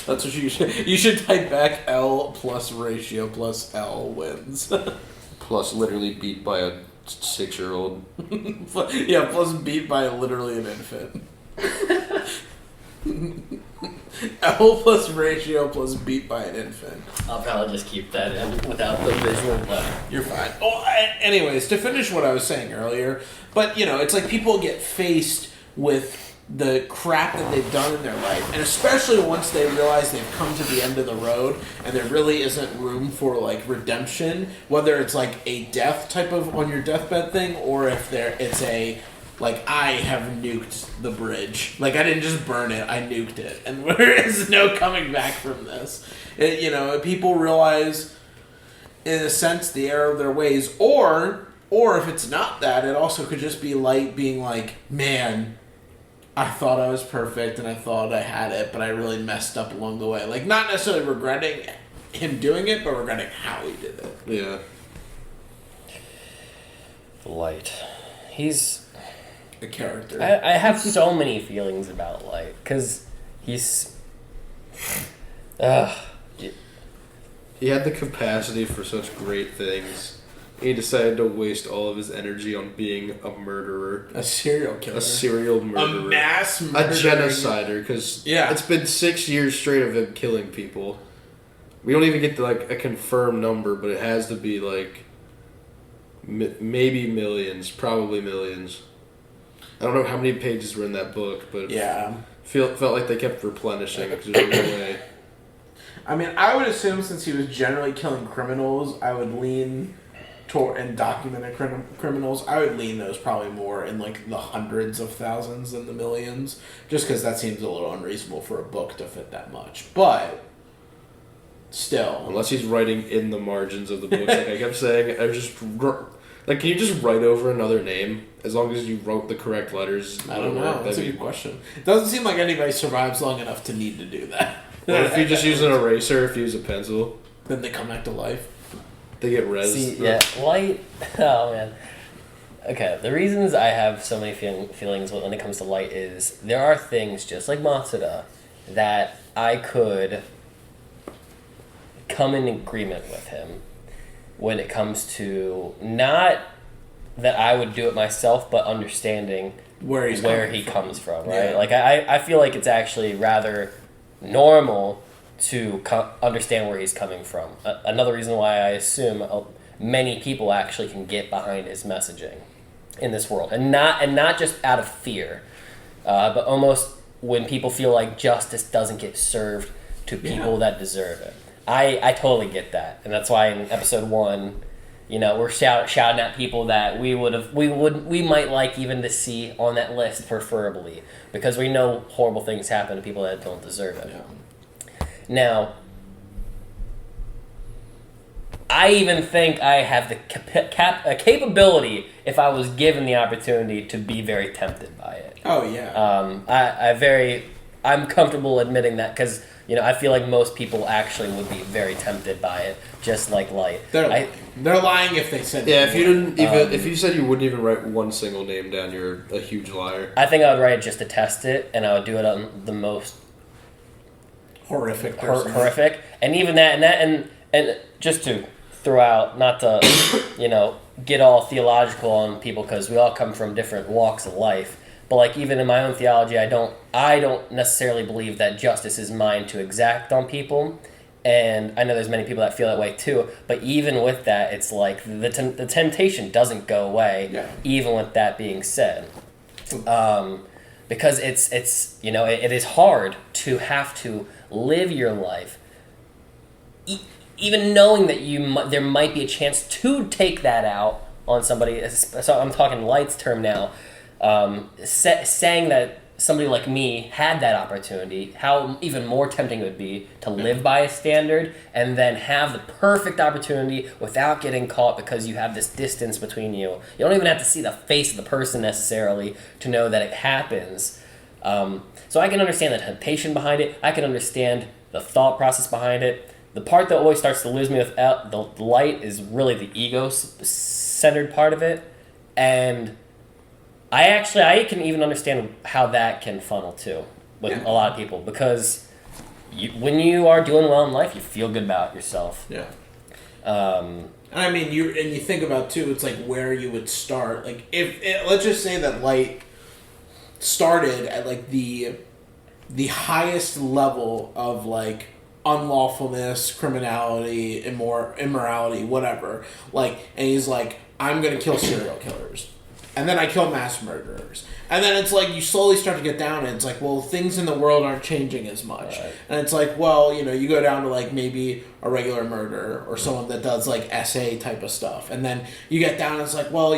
That's what you should. You should type back L plus ratio plus L wins. Plus literally beat by a 6-year-old. Yeah, plus beat by literally an infant. L plus ratio plus beat by an infant. I'll probably just keep that in without the visual, but you're fine. Oh, anyways, to finish what I was saying earlier, but it's like people get faced with the crap that they've done in their life, and especially once they realize they've come to the end of the road and there really isn't room for like redemption, whether it's like a death type of on your deathbed thing, or if it's a like, I have nuked the bridge, like I didn't just burn it, I nuked it, and there is no coming back from this. People realize in a sense the error of their ways, or if it's not that, it also could just be Light being like, man, I thought I was perfect and I thought I had it, but I really messed up along the way. Like, not necessarily regretting him doing it, but regretting how he did it. Yeah. Light. He's a character. I have so many feelings about Light, because he's... He had the capacity for such great things. He decided to waste all of his energy on being a murderer. A serial killer. A serial murderer. A mass murderer. A genocider, because it's been 6 years straight of him killing people. We don't even get to, like, a confirmed number, but it has to be, like, maybe millions, probably millions. I don't know how many pages were in that book, but felt like they kept replenishing, because there's no way. I mean, I would assume since he was generally killing criminals, I would lean... and documented criminals, I would lean those probably more in like the hundreds of thousands than the millions, just because that seems a little unreasonable for a book to fit that much. But still, unless he's writing in the margins of the books, like I kept saying, can you just write over another name as long as you wrote the correct letters? I don't know. That's a good question. It doesn't seem like anybody survives long enough to need to do that. Or if you just use an eraser, if you use a pencil, then they come back to life. They get res. Light... Oh, man. Okay, the reasons I have so many feelings when it comes to Light is there are things, just like Matsuda, that I could come in agreement with him when it comes to not that I would do it myself, but understanding where he comes from, right? Yeah. Like, I feel like it's actually rather normal to understand where he's coming from. Another reason why I assume many people actually can get behind his messaging in this world, and not just out of fear, but almost when people feel like justice doesn't get served to people that deserve it. I totally get that, and that's why in episode 1, we're shouting at people that we might like even to see on that list, preferably, because we know horrible things happen to people that don't deserve it. Yeah. Now, I even think I have the capability, if I was given the opportunity, to be very tempted by it. Oh yeah. I'm comfortable admitting that because I feel like most people actually would be very tempted by it, just like Light. They're lying if they said. Yeah, if you said you wouldn't even write one single name down, you're a huge liar. I think I would write it just to test it, and I would do it on the most horrific, and even that, and just to throw out, not to get all theological on people because we all come from different walks of life. But like even in my own theology, I don't necessarily believe that justice is mine to exact on people, and I know there's many people that feel that way too. But even with that, it's like the temptation doesn't go away. Yeah. Even with that being said, because it's it is hard to have to live your life, even knowing that there might be a chance to take that out on somebody. So I'm talking Light's term now. Saying that somebody like me had that opportunity, how even more tempting it would be to live by a standard and then have the perfect opportunity without getting caught because you have this distance between you. You don't even have to see the face of the person necessarily to know that it happens. So I can understand the temptation behind it. I can understand the thought process behind it. The part that always starts to lose me without the Light is really the ego-centered part of it. And I can even understand how that can funnel too with a lot of people because when you are doing well in life, you feel good about yourself. Yeah. And I mean, you think about too, it's like where you would start. Like let's just say that Light started at like the highest level of like unlawfulness, criminality, immorality, whatever. Like, and he's like, I'm gonna kill serial killers. And then I kill mass murderers. And then it's like you slowly start to get down and it's like, well, things in the world aren't changing as much. Right. And it's like, well, you go down to like maybe a regular murderer or someone that does like SA type of stuff. And then you get down and it's like, well,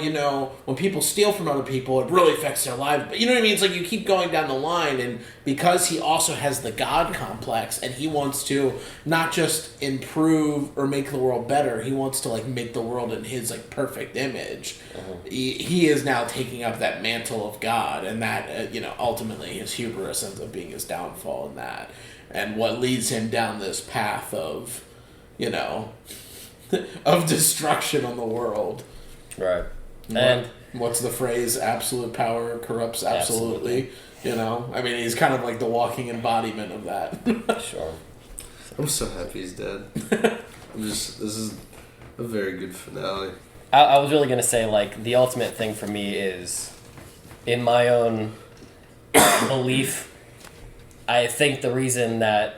when people steal from other people, it really affects their lives. But you know what I mean? It's like you keep going down the line, and because he also has the God complex and he wants to not just improve or make the world better, he wants to like make the world in his like perfect image. He is now taking up that mantle of God, and that ultimately his hubris ends up being his downfall in that, and what leads him down this path of of destruction on the world. Right. And what's the phrase? Absolute power corrupts absolutely. I mean, he's kind of like the walking embodiment of that. Sure. I'm so happy he's dead. This is a very good finale. I was really going to say, like, the ultimate thing for me is, in my own belief, I think the reason that,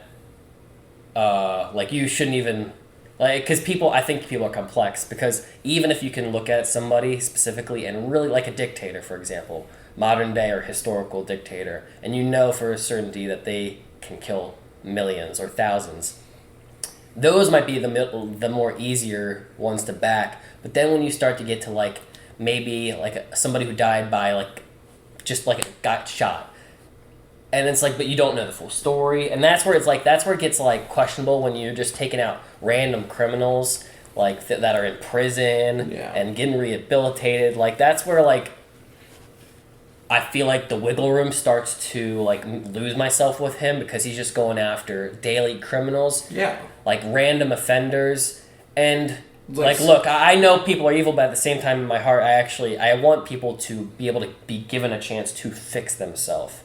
you shouldn't even, because I think people are complex, because even if you can look at somebody specifically and really like a dictator, for example, modern day or historical dictator, and for a certainty that they can kill millions or thousands, those might be the more easier ones to back. But then when you start to get to like maybe like somebody who died by like just like got shot, and it's like, but you don't know the full story, and that's where it gets like questionable when you're just taking out random criminals like that are in prison and getting rehabilitated. Like that's where like I feel like the wiggle room starts to like lose myself with him, because he's just going after daily criminals, like random offenders, and like look, I know people are evil, but at the same time in my heart, I want people to be able to be given a chance to fix themselves.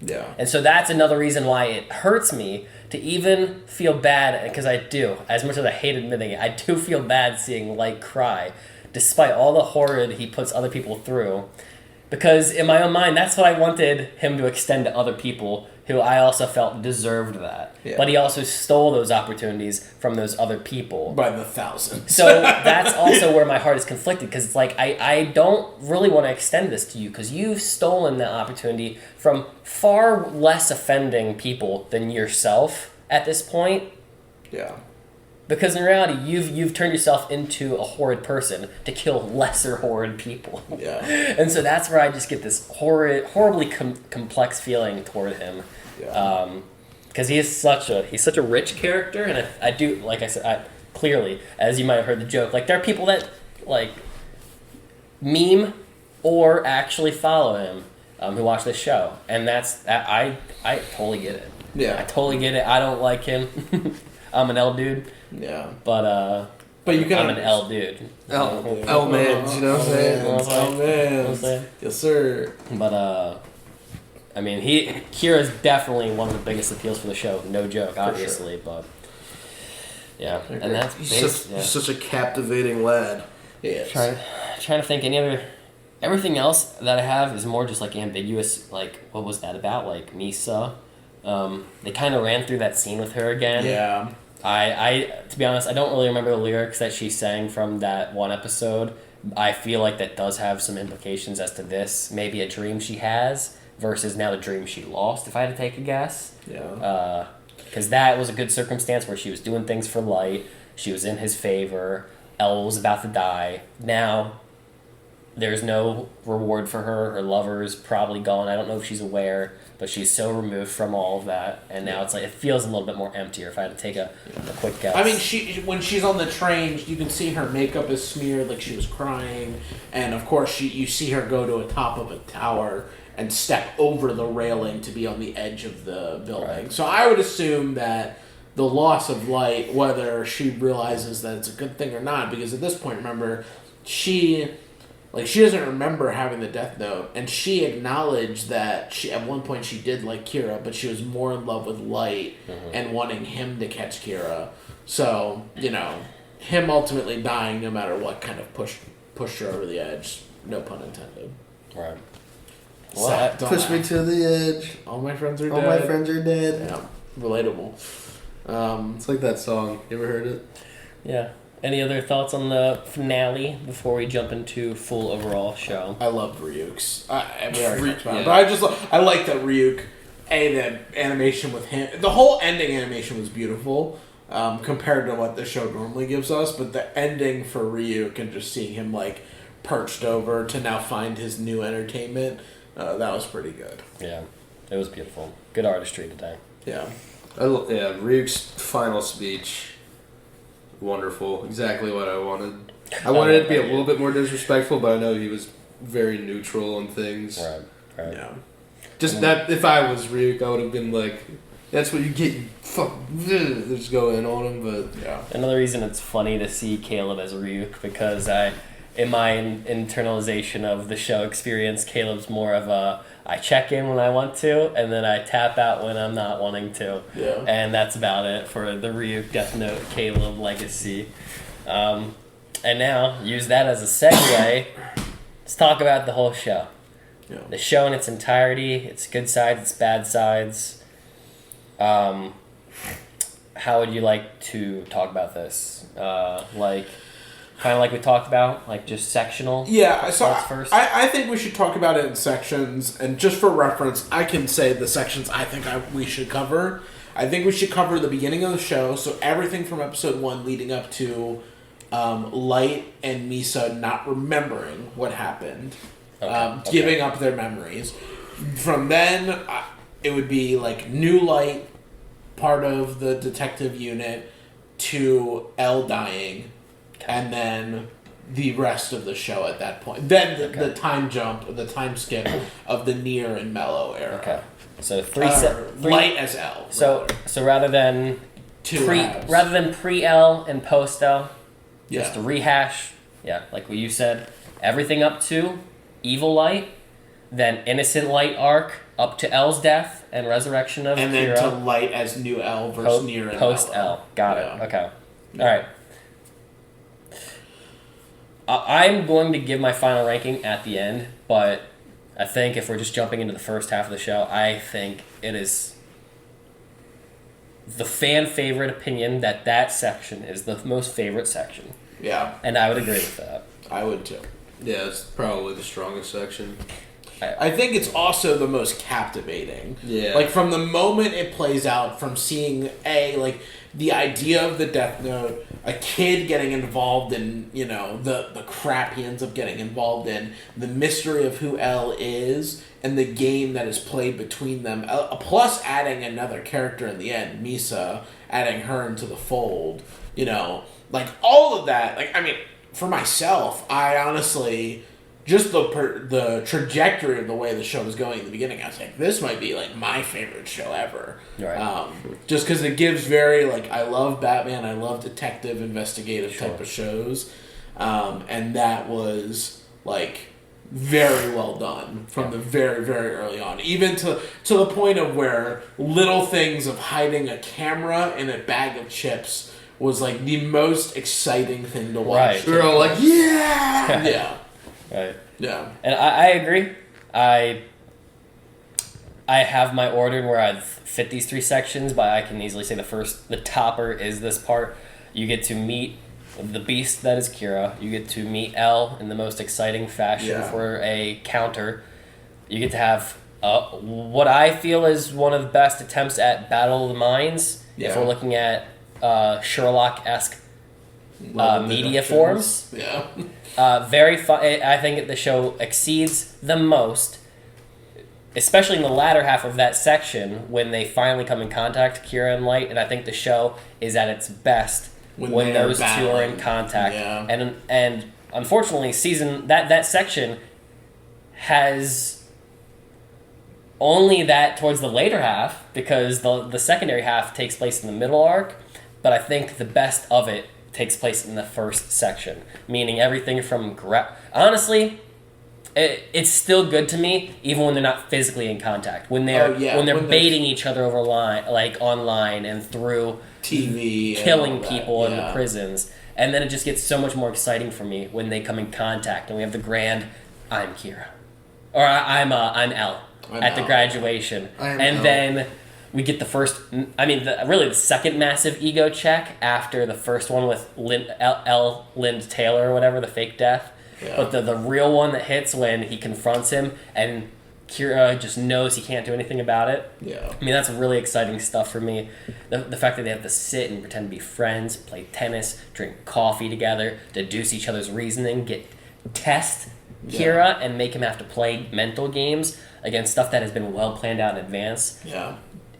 Yeah. And so that's another reason why it hurts me to even feel bad, because I do, as much as I hate admitting it, I do feel bad seeing Light cry, despite all the horror he puts other people through. Because in my own mind, that's what I wanted him to extend to other people who I also felt deserved that. Yeah. But he also stole those opportunities from those other people. By the thousands. So that's also where my heart is conflicted, because it's like, I don't really want to extend this to you, because you've stolen the opportunity from far less offending people than yourself at this point. Yeah. Because in reality, you've turned yourself into a horrid person to kill lesser horrid people. Yeah. And so that's where I just get this horribly complex feeling toward him. Yeah. Because he's such a rich character, and I do, like I said, clearly, as you might have heard the joke, like there are people that like meme or actually follow him who watch this show, and I totally get it. Yeah, I totally get it. I don't like him. I'm an L dude. Yeah, but you can. I'm an L dude. L man, you know what I'm saying? L man, yes sir. But I mean, Kira's definitely one of the biggest appeals for the show. No joke, obviously, but yeah, and that's he's such a captivating lad. Yeah. Trying to think everything else that I have is more just like ambiguous. Like, what was that about? Like Misa, they kind of ran through that scene with her again. Yeah. I to be honest, I don't really remember the lyrics that she sang from that one episode. I feel like that does have some implications as to this. Maybe a dream she has versus now the dream she lost, if I had to take a guess. Yeah. Because that was a good circumstance where she was doing things for Light. She was in his favor. Elle was about to die. Now, there's no reward for her. Her lover's probably gone. I don't know if she's aware, but she's so removed from all of that. And now it's like, it feels a little bit more emptier if I had to take a quick guess. I mean, when she's on the train, you can see her makeup is smeared like she was crying. And of course, you see her go to the top of a tower and step over the railing to be on the edge of the building. Right. So I would assume that the loss of Light, whether she realizes that it's a good thing or not, because at this point, remember, she doesn't remember having the Death Note, and she acknowledged that at one point she did like Kira, but she was more in love with Light and wanting him to catch Kira. So, him ultimately dying no matter what kind of pushed her over the edge. No pun intended. Right. Well, push me to the edge. All my friends are dead. All my friends are dead. Yeah, relatable. It's like that song. You ever heard it? Yeah. Any other thoughts on the finale before we jump into full overall show? I love Ryuk's. But I like that Ryuk. The animation with him, the whole ending animation was beautiful compared to what the show normally gives us. But the ending for Ryuk and just seeing him like perched over to now find his new entertainment, that was pretty good. Yeah, it was beautiful. Good artistry today. Yeah. Ryuk's final speech, wonderful. Exactly what I wanted. I wanted it to be a little bit more disrespectful, but I know he was very neutral on things. Right. Yeah. Just that, if I was Ryuk, I would have been like, that's what you get, you fuck, just go in on him, but yeah. Another reason it's funny to see Caleb as Ryuk, because in my internalization of the show experience, Caleb's more of a, I check in when I want to, and then I tap out when I'm not wanting to. Yeah. And that's about it for the Ryuk Death Note Caleb legacy. And now, use that as a segue. Let's talk about the whole show. Yeah. The show in its entirety, its good sides, its bad sides. How would you like to talk about this? Kind of like we talked about, like just sectional. Yeah, so first. I think we should talk about it in sections, and just for reference, I can say the sections I think we should cover. I think we should cover the beginning of the show, so everything from episode 1 leading up to Light and Misa not remembering what happened, giving up their memories. From then, it would be like new Light, part of the detective unit, to Elle dying. And then the rest of the show at that point. Then the time jump, the time skip of the Nier and Mello era. Okay. So three Light as L. So rather than pre-L and post-L, just a rehash. Yeah, like what you said. Everything up to Evil Light, then Innocent Light arc up to L's death and resurrection of and Kira. then to Light as new L versus Nier and post-L. Got it. Okay. All right. I'm going to give my final ranking at the end, but I think if we're just jumping into the first half of the show, I think it is the fan favorite opinion that section is the most favorite section. Yeah. And I would agree with that. I would too. Yeah, it's probably the strongest section. I think it's also the most captivating. Yeah. Like, from the moment it plays out, from seeing, the idea of the Death Note, a kid getting involved in, the crap he ends up getting involved in, the mystery of who Elle is, and the game that is played between them, plus adding another character in the end, Misa, adding her into the fold, you know, like all of that. Like, I mean, for myself, I honestly, just the trajectory of the way the show was going in the beginning, I was like, this might be like my favorite show ever. Right. Just because it gives very, like, I love Batman, I love detective, investigative type of shows, and that was like very well done from the very, very early on. Even to the point of where little things of hiding a camera in a bag of chips was like the most exciting thing to watch. Right. We were all like, yeah! Yeah. Right. Yeah. And I agree. I have my order where I've fit these 3 sections, but I can easily say the topper is this part. You get to meet the beast that is Kira. You get to meet Elle in the most exciting fashion for a counter. You get to have what I feel is one of the best attempts at Battle of the Minds. Yeah. If we're looking at Sherlock-esque media forms. Yeah. Very fun. I think the show exceeds the most, especially in the latter half of that section when they finally come in contact, Kira and Light, and I think the show is at its best when those two are in contact. Yeah. And unfortunately, that section has only that towards the later half, because the secondary half takes place in the middle arc, but I think the best of it takes place in the first section, meaning everything from honestly, it's still good to me even when they're not physically in contact, when they're baiting each other over line, like online and through TV, killing people in the prisons, and then it just gets so much more exciting for me when they come in contact and we have the grand I'm Kira, or I'm Elle at the graduation, then we get the first, really the second massive ego check after the first one with L. Lind Taylor or whatever, the fake death. Yeah. But the real one that hits when he confronts him and Kira just knows he can't do anything about it. Yeah. I mean, that's really exciting stuff for me. The fact that they have to sit and pretend to be friends, play tennis, drink coffee together, deduce each other's reasoning, test Kira and make him have to play mental games against stuff that has been well planned out in advance. Yeah.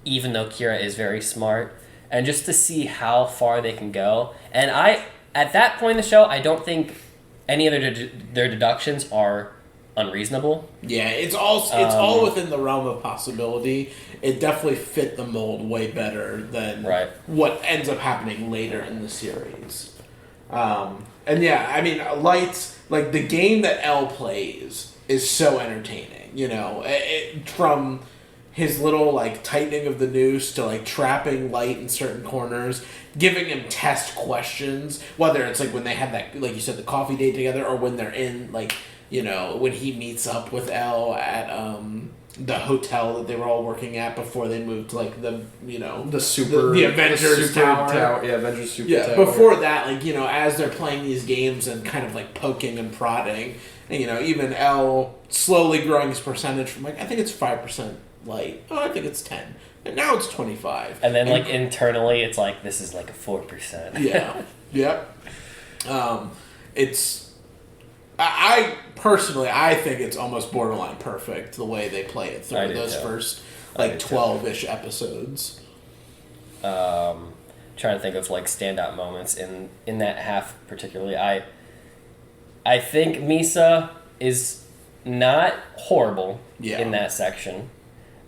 Even though Kira is very smart, and just to see how far they can go. And at that point in the show, I don't think any of their deductions are unreasonable. Yeah, it's all within the realm of possibility. It definitely fit the mold way better than what ends up happening later in the series. And yeah, I mean, Light's, like, the game that Elle plays is so entertaining, you know, from his little, like, tightening of the noose to, like, trapping Light in certain corners, giving him test questions, whether it's, like, when they have that, like you said, the coffee date together, or when they're in, like, you know, when he meets up with Elle at the hotel that they were all working at before they moved to, like, the Avengers Tower. Yeah, Avengers Super Yeah, Tower. before that, like, you know, as they're playing these games and kind of, like, poking and prodding, and, you know, even Elle slowly growing his percentage from, like, I think it's 5% Light. Oh, I think it's 10. And now it's 25. And then, like, internally, it's like, this is like a 4%. Yeah. Yep. I personally, I think it's almost borderline perfect the way they play it through those first, like, 12-ish episodes. Trying to think of, like, standout moments in that half particularly. I think Misa is not horrible in that section.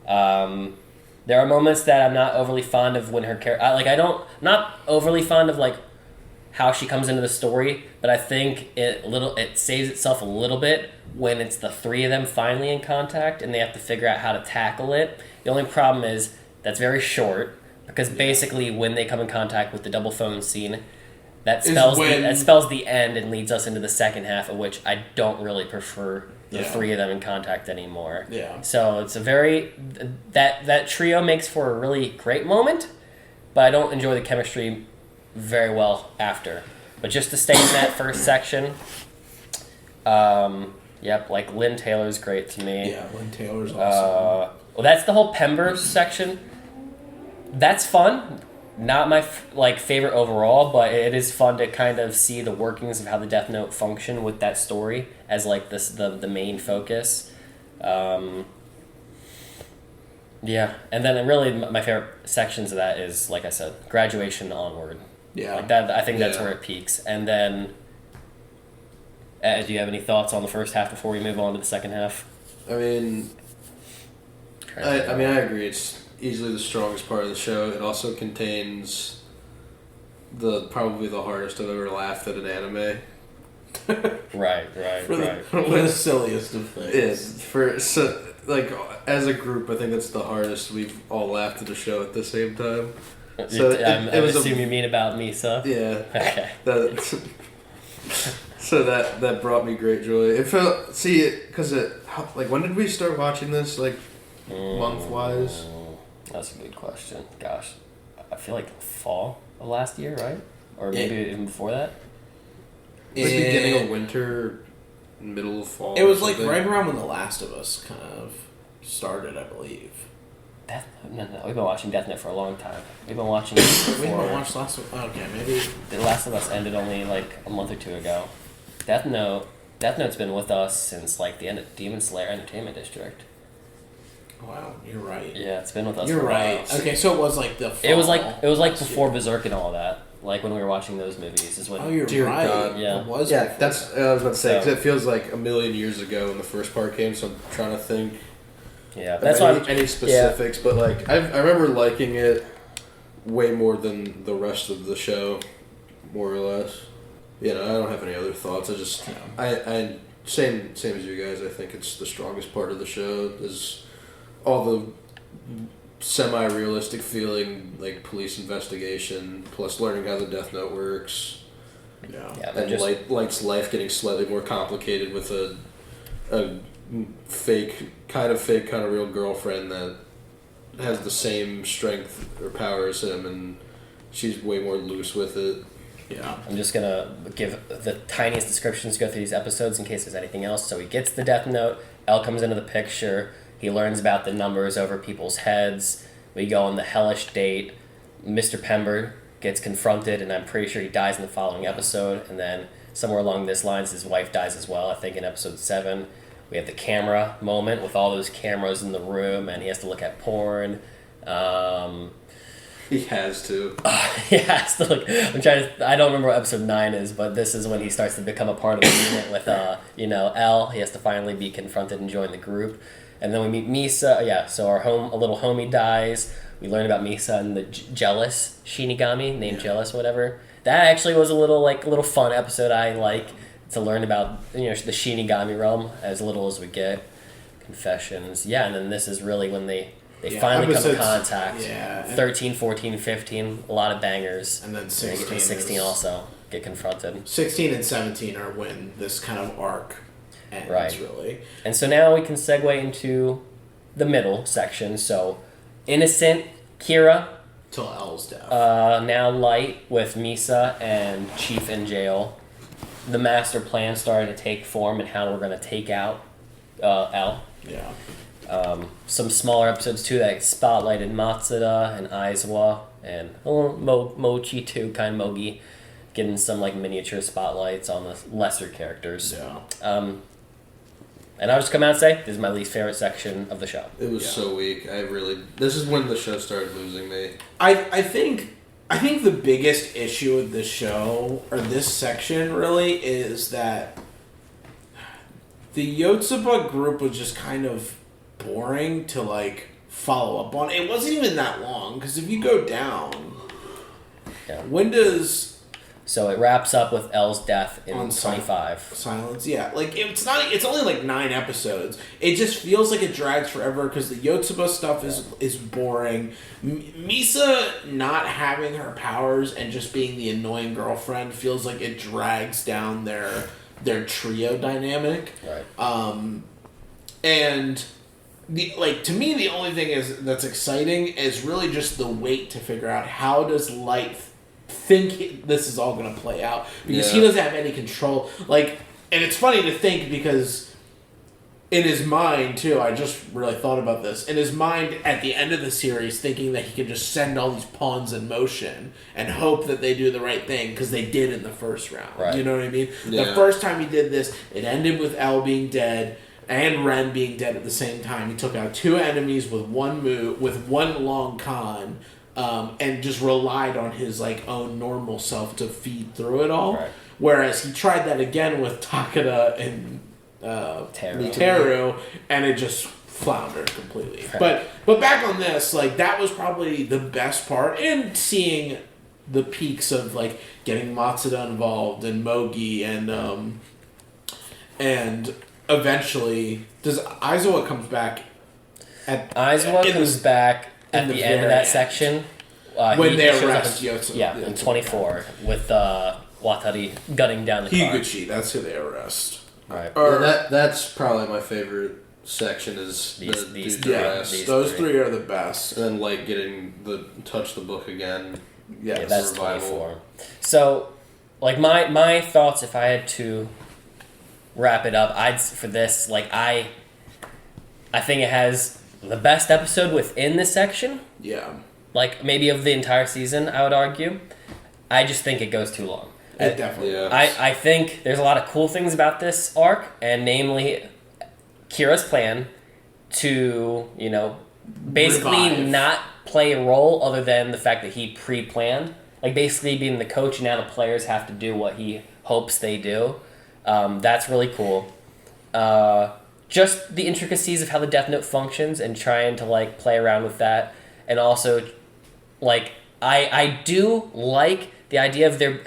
There are moments that I'm not overly fond of when her character... not overly fond of, like, how she comes into the story, but I think it saves itself a little bit when it's the 3 of them finally in contact and they have to figure out how to tackle it. The only problem is that's very short, because basically when they come in contact with the double phone scene, that spells the end and leads us into the second half, of which I don't really prefer the 3 of them in contact anymore. Yeah. So it's a very... That trio makes for a really great moment, but I don't enjoy the chemistry very well after. But just to stay in that first section, like, Lynn Taylor's great to me. Yeah, Lynn Taylor's awesome. Well, that's the whole Pember section. That's fun. Not my favorite overall, but it is fun to kind of see the workings of how the Death Note function with that story as, like, the main focus. Yeah, and then really my favorite sections of that is, like I said, graduation onward. Yeah. Like that, I think that's where it peaks. And then, do you have any thoughts on the first half before we move on to the second half? I mean, I agree. It's easily the strongest part of the show. It also contains probably the hardest I've ever laughed at an anime. Right. For the silliest of things. Like as a group, I think that's the hardest we've all laughed at a show at the same time. So I assume you mean about Misa. Yeah. Okay. So that brought me great joy. It felt when did we start watching this? Like month wise. That's a good question. Gosh, I feel like fall of last year, right? Or maybe even before that. Like beginning of winter, middle of fall. It was like right around when The Last of Us kind of started, I believe. No, we've been watching Death Note for a long time. We've been watching. We haven't watched Last of Us. Okay, maybe The Last of Us ended only like a month or two ago. Death Note's been with us since like the end of Demon Slayer Entertainment District. Wow, you're right. Yeah, it's been with us. You're for right. a while. Okay, so it was like the fall. It was like before Berserk and all that. Like when we were watching those movies is when. Oh, you're Dear right. God. Yeah. It was. Yeah, before that's that. I was about to say because it feels like a million years ago when the first part came. So I'm trying to think. Yeah, that's why. Any specifics, but like I remember liking it way more than the rest of the show, more or less. I don't have any other thoughts. I same as you guys. I think it's the strongest part of the show. Is all the semi-realistic feeling, like police investigation, plus learning how the Death Note works. Yeah. And Light's life getting slightly more complicated with a fake kind of real girlfriend that has the same strength or power as him, and she's way more loose with it. Yeah. I'm just gonna give the tiniest descriptions, go through these episodes in case there's anything else. So he gets the Death Note, L comes into the picture, he learns about the numbers over people's heads, we go on the hellish date, Mr. Pember gets confronted, and I'm pretty sure he dies in the following episode, and then somewhere along this lines his wife dies as well, I think in episode 7. We have the camera moment with all those cameras in the room, and he has to look at porn. He has to. He has to look. I don't remember what episode 9 is, but this is when he starts to become a part of the unit with, L. He has to finally be confronted and join the group. And then we meet Misa. Yeah, so a little homie dies. We learn about Misa and the jealous Shinigami, named Jealous, whatever. That actually was a little fun episode I like to learn about, the Shinigami realm as little as we get. Confessions. Yeah, and then this is really when they finally come in contact. Yeah. 13, 14, 15, a lot of bangers. And then 16. 16 also get confronted. 16 and 17 are when this kind of arc ends, Right. really. And so now we can segue into the middle section. So, innocent Kira. Till L's death. Now Light with Misa and Chief in jail. The master plan starting to take form and how we're going to take out L. Yeah. Some smaller episodes too that spotlighted Matsuda and Aizawa and a little Mochi too, kind of Mogi, getting some like miniature spotlights on the lesser characters. Yeah. And I'll just come out and say this is my least favorite section of the show. It was so weak. This is when the show started losing me. I think the biggest issue with this show, or this section really, is that the Yotsuba group was just kind of boring to like follow up on. It wasn't even that long, because if you go down, when does... So it wraps up with L's death in on 25. Silence, yeah. Like, it's only like 9 episodes. It just feels like it drags forever because the Yotsuba stuff is boring. Misa not having her powers and just being the annoying girlfriend feels like it drags down their trio dynamic. Right. And to me, the only thing that's exciting is really just the wait to figure out how does Light think this is all going to play out, because he doesn't have any control. And it's funny to think because in his mind too, I just really thought about this, in his mind at the end of the series, thinking that he could just send all these pawns in motion and hope that they do the right thing, because they did in the first round. Right. You know what I mean? Yeah. The first time he did this, it ended with L being dead. and Ren being dead at the same time. He took out 2 enemies with one move, with one long con, and just relied on his like own normal self to feed through it all. Right. Whereas he tried that again with Takeda and Teru, and it just floundered completely. Right. But back on this, like that was probably the best part, and seeing the peaks of like getting Matsuda involved and Mogi and eventually does Aizawa comes back at Aizawa comes back at the end of that section when they arrest Yotsu. Yeah, in 24 with Watari gunning down the car. Higuchi, that's who they arrest. Right. That's probably my favorite section is these those three are the best. And then like getting the touch the book again. Yeah, that's 24. So, like my thoughts, if I had to wrap it up, I think it has the best episode within this section. Yeah. Like maybe of the entire season, I would argue. I just think it goes too long. It definitely is. I think there's a lot of cool things about this arc, and namely Kira's plan to, basically revive. not play a role other than the fact that he pre-planned. Like basically being the coach, and now the players have to do what he hopes they do. That's really cool. Just the intricacies of how the Death Note functions and trying to like play around with that, and also like I do like the idea of their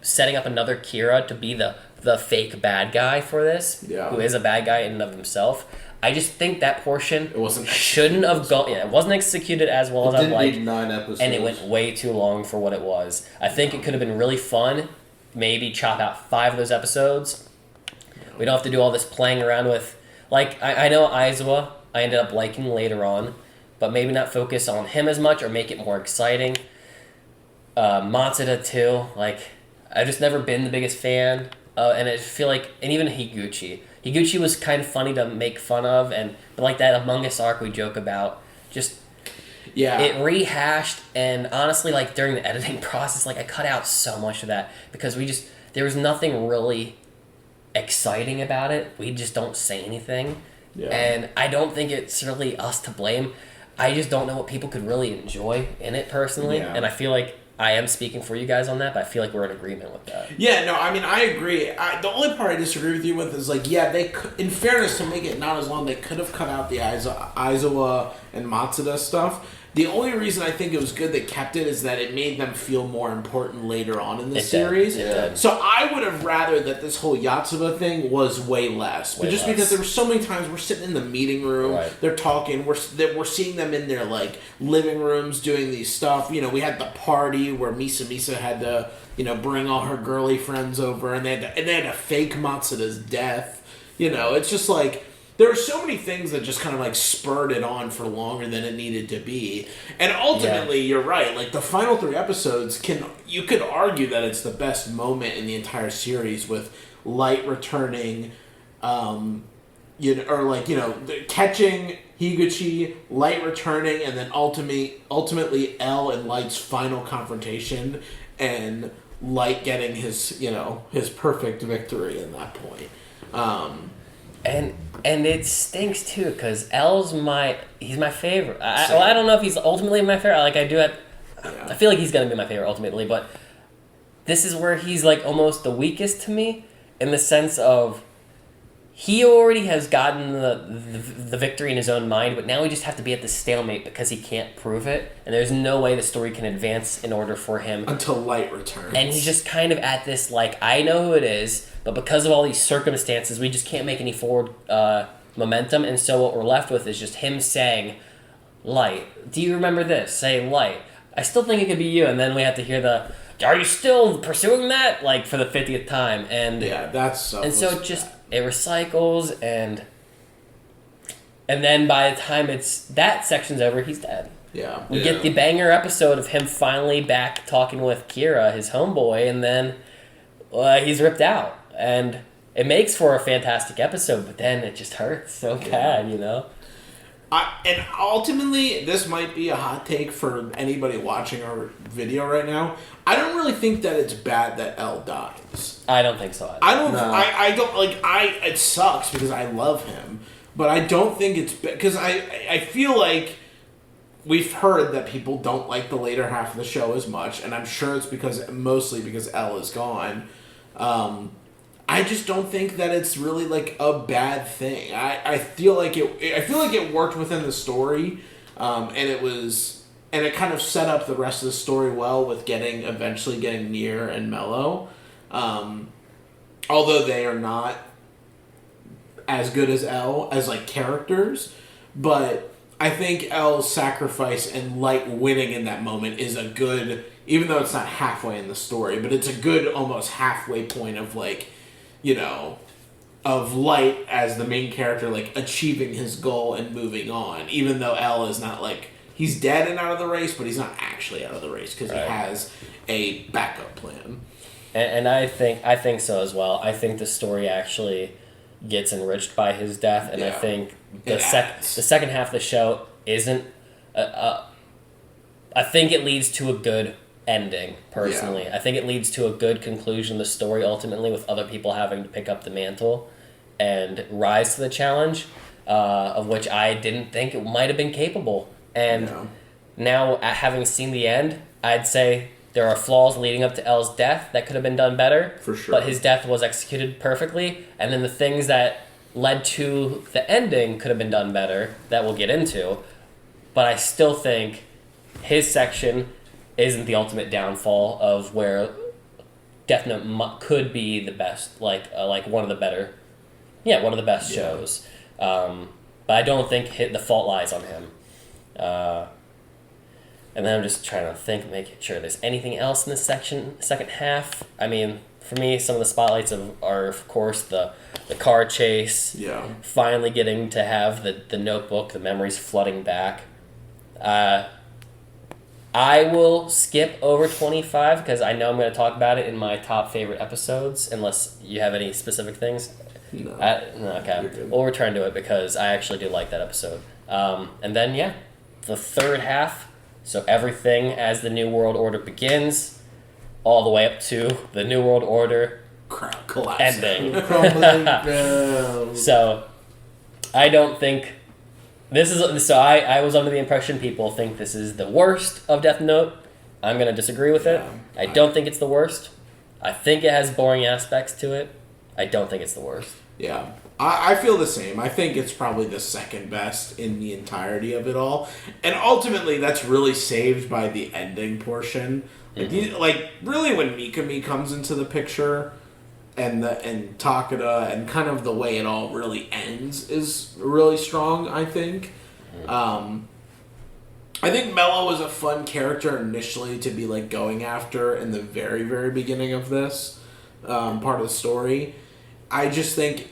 setting up another Kira to be the fake bad guy for this, who is a bad guy in and of himself. I just think that portion shouldn't have gone. Yeah, it wasn't executed as well as I'd like. 9 episodes. And it went way too long for what it was. I think it could have been really fun. Maybe chop out 5 of those episodes. We don't have to do all this playing around with. Like, I know Aizawa I ended up liking later on, but maybe not focus on him as much or make it more exciting. Matsuda too. Like, I've just never been the biggest fan. And I feel like, and even Higuchi. Higuchi was kind of funny to make fun of, but like that Among Us arc we joke about, just it rehashed, and honestly, like during the editing process, like I cut out so much of that because there was nothing really exciting about it. We just don't say anything, and I don't think it's really us to blame. I just don't know what people could really enjoy in it personally, and I feel like I am speaking for you guys on that, but I feel like we're in agreement with that. Yeah, no, I mean, I agree. The only part I disagree with you with is, like, they could, in fairness, to make it not as long, they could have cut out the Aizawa and Matsuda stuff. The only reason I think it was good they kept it is that it made them feel more important later on in the series. It did. So I would have rather that this whole Yotsuba thing was way less. But just because there were so many times we're sitting in the meeting room, they're talking, we're seeing them in their like living rooms doing these stuff. We had the party where Misa had to, bring all her girly friends over, and they had to fake Matsuda's death. It's just like there are so many things that just kind of like spurred it on for longer than it needed to be. And ultimately, you're right. Like the final 3 episodes you could argue that it's the best moment in the entire series with Light returning, catching Higuchi, Light returning, and then ultimately L and Light's final confrontation, and Light getting his perfect victory in that point. And it stinks too, because L's he's my favorite. I don't know if he's ultimately my favorite. I feel like he's gonna be my favorite ultimately, but this is where he's like almost the weakest to me, in the sense of he already has gotten the victory in his own mind, but now we just have to be at the stalemate because he can't prove it, and there's no way the story can advance in order for him until Light returns. And he's just kind of at this like, I know who it is, but because of all these circumstances, we just can't make any forward momentum, and so what we're left with is just him saying, Light, do you remember this? Say, Light, I still think it could be you, and then we have to hear are you still pursuing that? Like, for the 50th time, and so it recycles, and then by the time that section's over, he's dead. Yeah. We get the banger episode of him finally back talking with Kira, his homeboy, and then he's ripped out. And it makes for a fantastic episode, but then it just hurts so bad, And ultimately, this might be a hot take for anybody watching our video right now. I don't really think that it's bad that L dies. I don't think so either. I don't. No. I don't like. It sucks because I love him, but I don't think it's because I feel like we've heard that people don't like the later half of the show as much, and I'm sure it's mostly because Elle is gone. I just don't think that it's really like a bad thing. I feel like it worked within the story, and it kind of set up the rest of the story well with eventually getting Nier and Mello. Although they are not as good as Elle as like characters, but I think Elle's sacrifice and Light winning in that moment is a good, even though it's not halfway in the story, but it's a good almost halfway point of like, you know, of Light as the main character like achieving his goal and moving on, even though Elle is not like, he's dead and out of the race, but he's not actually out of the race because he has a backup plan. And I think so as well. I think the story actually gets enriched by his death, and I think the second half of the show isn't. I think it leads to a good ending. Personally, I think it leads to a good conclusion of the story ultimately, with other people having to pick up the mantle and rise to the challenge, of which I didn't think it might have been capable. And now, having seen the end, I'd say there are flaws leading up to Elle's death that could have been done better. For sure. But his death was executed perfectly. And then the things that led to the ending could have been done better, that we'll get into. But I still think his section isn't the ultimate downfall of where Death Note could be the best, like one of the better, one of the best shows. But I don't think the fault lies on him. And then I'm just trying to making sure there's anything else in this second half. I mean, for me, some of the spotlights are of course the car chase. Yeah. Finally getting to have the notebook, the memories flooding back. I will skip over 25 because I know I'm going to talk about it in my top favorite episodes, unless you have any specific things. No. Okay. We'll return to it because I actually do like that episode. And then, the third half. So everything as the New World Order begins, all the way up to the New World Order ending. So I don't think this is. So I was under the impression people think this is the worst of Death Note. I'm going to disagree with it. I don't think it's the worst. I think it has boring aspects to it. I don't think it's the worst. Yeah. I feel the same. I think it's probably the second best in the entirety of it all. And ultimately, that's really saved by the ending portion. Really when Mikami comes into the picture and Takeda and kind of the way it all really ends is really strong, I think. I think Mello was a fun character initially to be like going after in the very, very beginning of this part of the story. I just think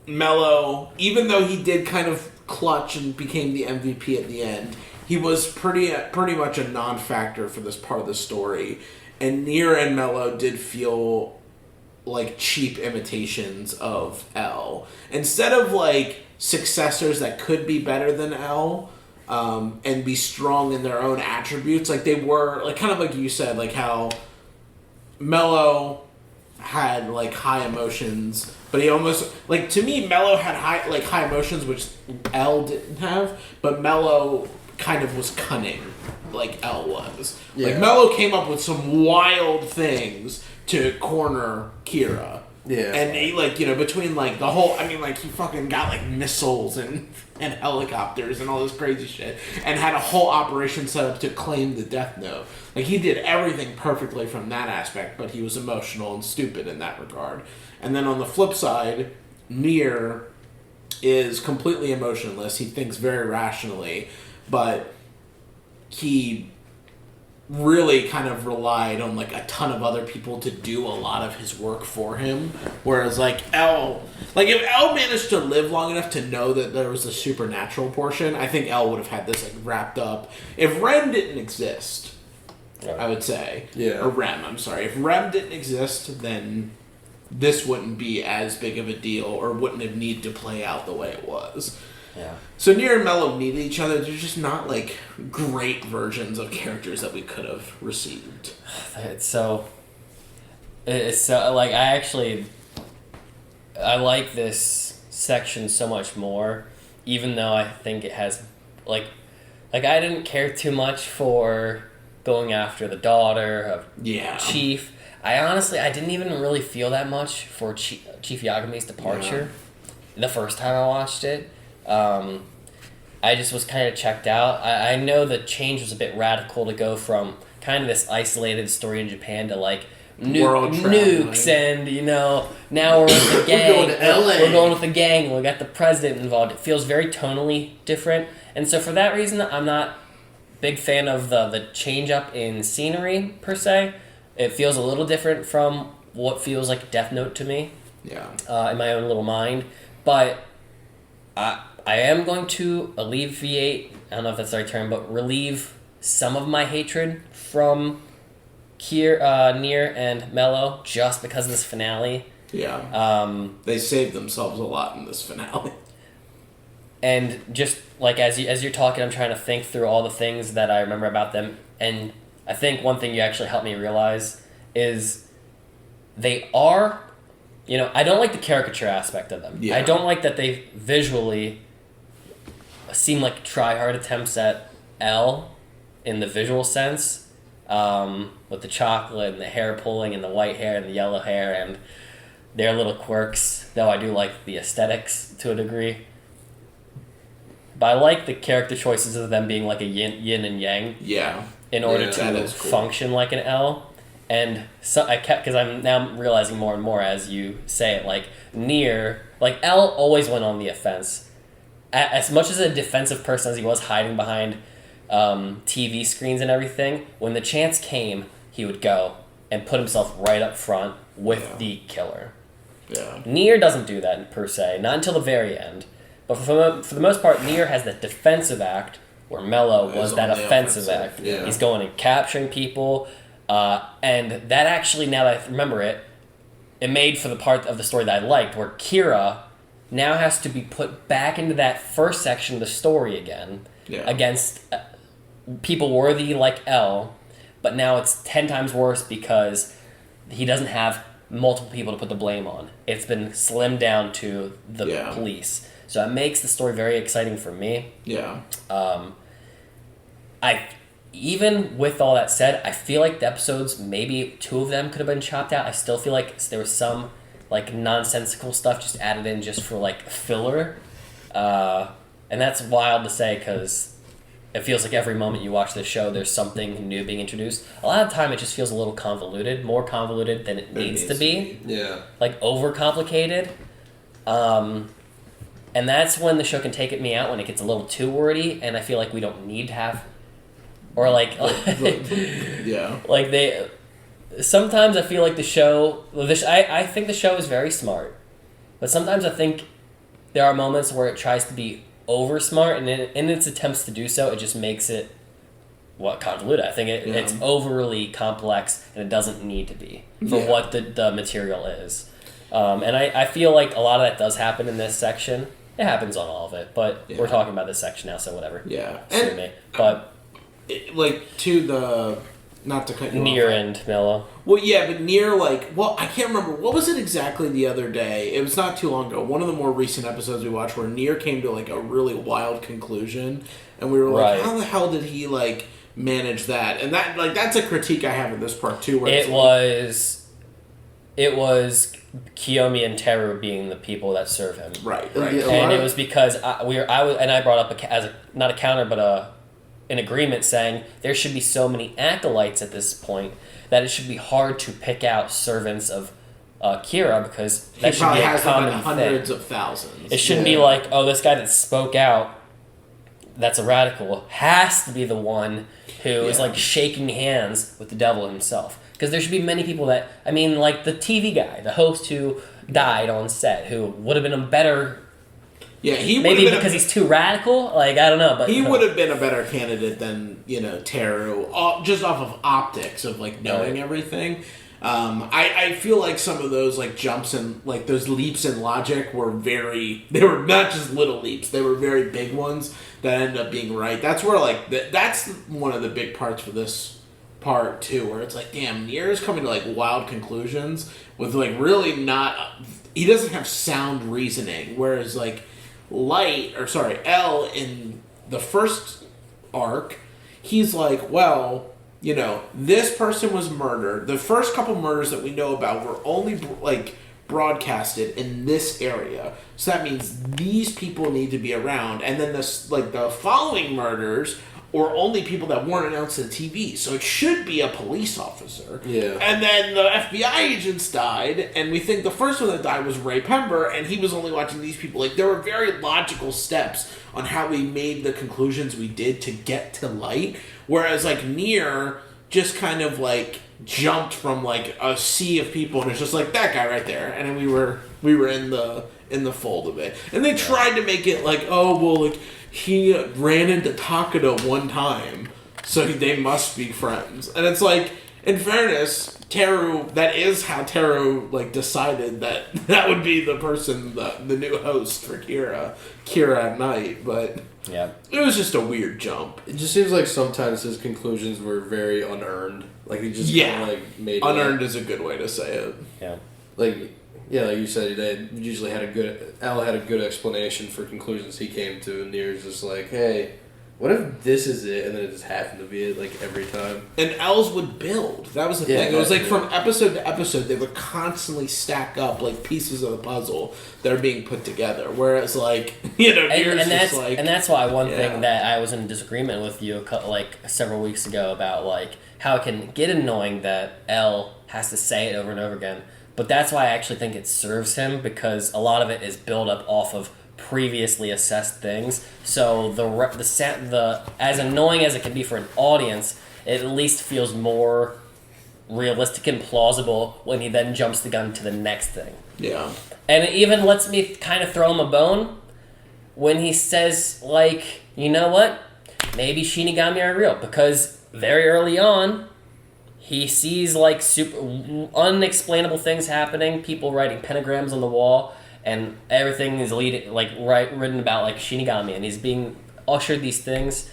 Mello, even though he did kind of clutch and became the MVP at the end, he was pretty much a non-factor for this part of the story. And Nier and Mello did feel like cheap imitations of Elle. Instead of like successors that could be better than Elle and be strong in their own attributes, like they were, like kind of like you said, like how Mello had like high emotions, but he almost like, to me, Mello had high emotions, which Elle didn't have, but Mello kind of was cunning, like Elle was. Yeah. Like Mello came up with some wild things to corner Kira. Yeah. And he, like, you know, between like the whole, I mean, like he fucking got like missiles and helicopters and all this crazy shit, and had a whole operation set up to claim the Death Note. Like he did everything perfectly from that aspect, but he was emotional and stupid in that regard. And then on the flip side, Nier is completely emotionless. He thinks very rationally, but he really kind of relied on like a ton of other people to do a lot of his work for him. Whereas like Elle, like if Elle managed to live long enough to know that there was a supernatural portion, I think Elle would have had this like wrapped up. If Rem didn't exist, I would say, or Rem, I'm sorry. If Rem didn't exist, then this wouldn't be as big of a deal, or wouldn't have needed to play out the way it was. Yeah. So Nier and Mello needed each other. They're just not like great versions of characters that we could have received. So It's so, like, I like this section so much more, even though I think it has, like I didn't care too much for going after the daughter of Chief. I didn't even really feel that much for Chief Yagami's departure the first time I watched it. I just was kind of checked out. I know the change was a bit radical to go from kind of this isolated story in Japan to like nukes and, you know, now we're with the gang. We're going to LA. We're going with the gang and we got the president involved. It feels very tonally different. And so for that reason, I'm not a big fan of the change up in scenery per se. It feels a little different from what feels like Death Note to me. Yeah. In my own little mind. But I am going to alleviate, I don't know if that's the right term, but relieve some of my hatred from Nier and Mello just because of this finale. Yeah. They saved themselves a lot in this finale. And just like as you're talking, I'm trying to think through all the things that I remember about them, and I think one thing you actually helped me realize is they are, you know, I don't like the caricature aspect of them. Yeah. I don't like that they visually seem like try-hard attempts at L in the visual sense, with the chocolate and the hair pulling and the white hair and the yellow hair and their little quirks, though I do like the aesthetics to a degree. But I like the character choices of them being like a yin and yang. Yeah. In order to function like an L. And so because I'm now realizing more and more as you say it, like Nier, like L always went on the offense. As much as a defensive person as he was hiding behind TV screens and everything, when the chance came, he would go and put himself right up front with the killer. Yeah. Nier doesn't do that per se, not until the very end. But for the most part, Nier has that defensive act where Mello was that offensive act. Yeah. He's going and capturing people. And that actually, now that I remember it, it made for the part of the story that I liked, where Kira now has to be put back into that first section of the story again against people worthy like L, but now it's 10 times worse because he doesn't have multiple people to put the blame on. It's been slimmed down to the police. So it makes the story very exciting for me. Yeah. Even with all that said, I feel like the episodes, maybe 2 of them could have been chopped out. I still feel like there was some like nonsensical stuff just added in just for like filler. And that's wild to say because it feels like every moment you watch this show, there's something new being introduced. A lot of the time, it just feels a little convoluted, more convoluted than it needs to be. Yeah. Like overcomplicated. And that's when the show can take me out, when it gets a little too wordy, and I feel like we don't need to have, or like, yeah. Like they, sometimes I feel like the show, I think the show is very smart, but sometimes I think there are moments where it tries to be over smart, and in its attempts to do so, it just makes it, convoluted. I think it's overly complex, and it doesn't need to be for what the material is. And I feel like a lot of that does happen in this section. It happens on all of it, but we're talking about this section now, so whatever. Yeah. Sue me. But not to cut you Nier off. and Mello. Well, yeah, but Nier, I can't remember. What was it exactly the other day? It was not too long ago. One of the more recent episodes we watched where Nier came to, a really wild conclusion. And we were like, how the hell did he, manage that? And that, that's a critique I have of this part, too. Where it was Kiyomi and Teru being the people that serve him. Right. And it was because I brought up not a counter, but an agreement saying there should be so many acolytes at this point that it should be hard to pick out servants of Kira, because that should be a common thing. Hundreds of thousands. It shouldn't be like, this guy that spoke out, that's a radical, has to be the one who is shaking hands with the devil himself. Because there should be many people that, like the TV guy, the host who died on set, who would have been a better... Yeah, he maybe because he's too radical? I don't know. But he would have been a better candidate than, Teru, just off of optics of, knowing everything. I feel like some of those, jumps and, those leaps in logic were they were not just little leaps, they were very big ones that ended up being right. That's where, that's one of the big parts for this part too, where it's like, damn, Nier is coming to like wild conclusions with like really not. He doesn't have sound reasoning, whereas like L in the first arc, he's like, well, you know, this person was murdered. The first couple murders that we know about were only like broadcasted in this area, so that means these people need to be around. And then this, like, the following murders or only people that weren't announced to the TV, so it should be a police officer. Yeah. And then the FBI agents died, and we think the first one that died was Ray Pember, and he was only watching these people. Like, there were very logical steps on how we made the conclusions we did to get to Light, whereas, like, Nier just kind of, like, jumped from, like, a sea of people, and it's just like, that guy right there, and then we were in the fold of it. And they tried to make it like, oh, well, like, he ran into Takeda one time, so they must be friends. And it's like, in fairness, Teru, that is how Teru, like, decided that would be the person, the new host for Kira at night, but yeah, it was just a weird jump. It just seems like sometimes his conclusions were very unearned. Like, he just kind of, like, made unearned is a good way to say it. Yeah. Like, yeah, like you said, they usually had Al had a good explanation for conclusions he came to, and Nier's just like, hey, what if this is it, and then it just happened to be it, like, every time. And L's would build. That was the thing. It was like from episode to episode, they would constantly stack up, like, pieces of the puzzle that are being put together. Whereas, like, you know, Nier's just like... And that's why one thing that I was in disagreement with you, like, several weeks ago about, like, how it can get annoying that L has to say it over and over again. But that's why I actually think it serves him, because a lot of it is built up off of previously assessed things. So the as annoying as it can be for an audience, it at least feels more realistic and plausible when he then jumps the gun to the next thing. Yeah. And it even lets me kind of throw him a bone when he says, like, you know what? Maybe Shinigami are real, because very early on, he sees, like, super unexplainable things happening, people writing pentagrams on the wall, and everything is written about, like, Shinigami, and he's being ushered these things.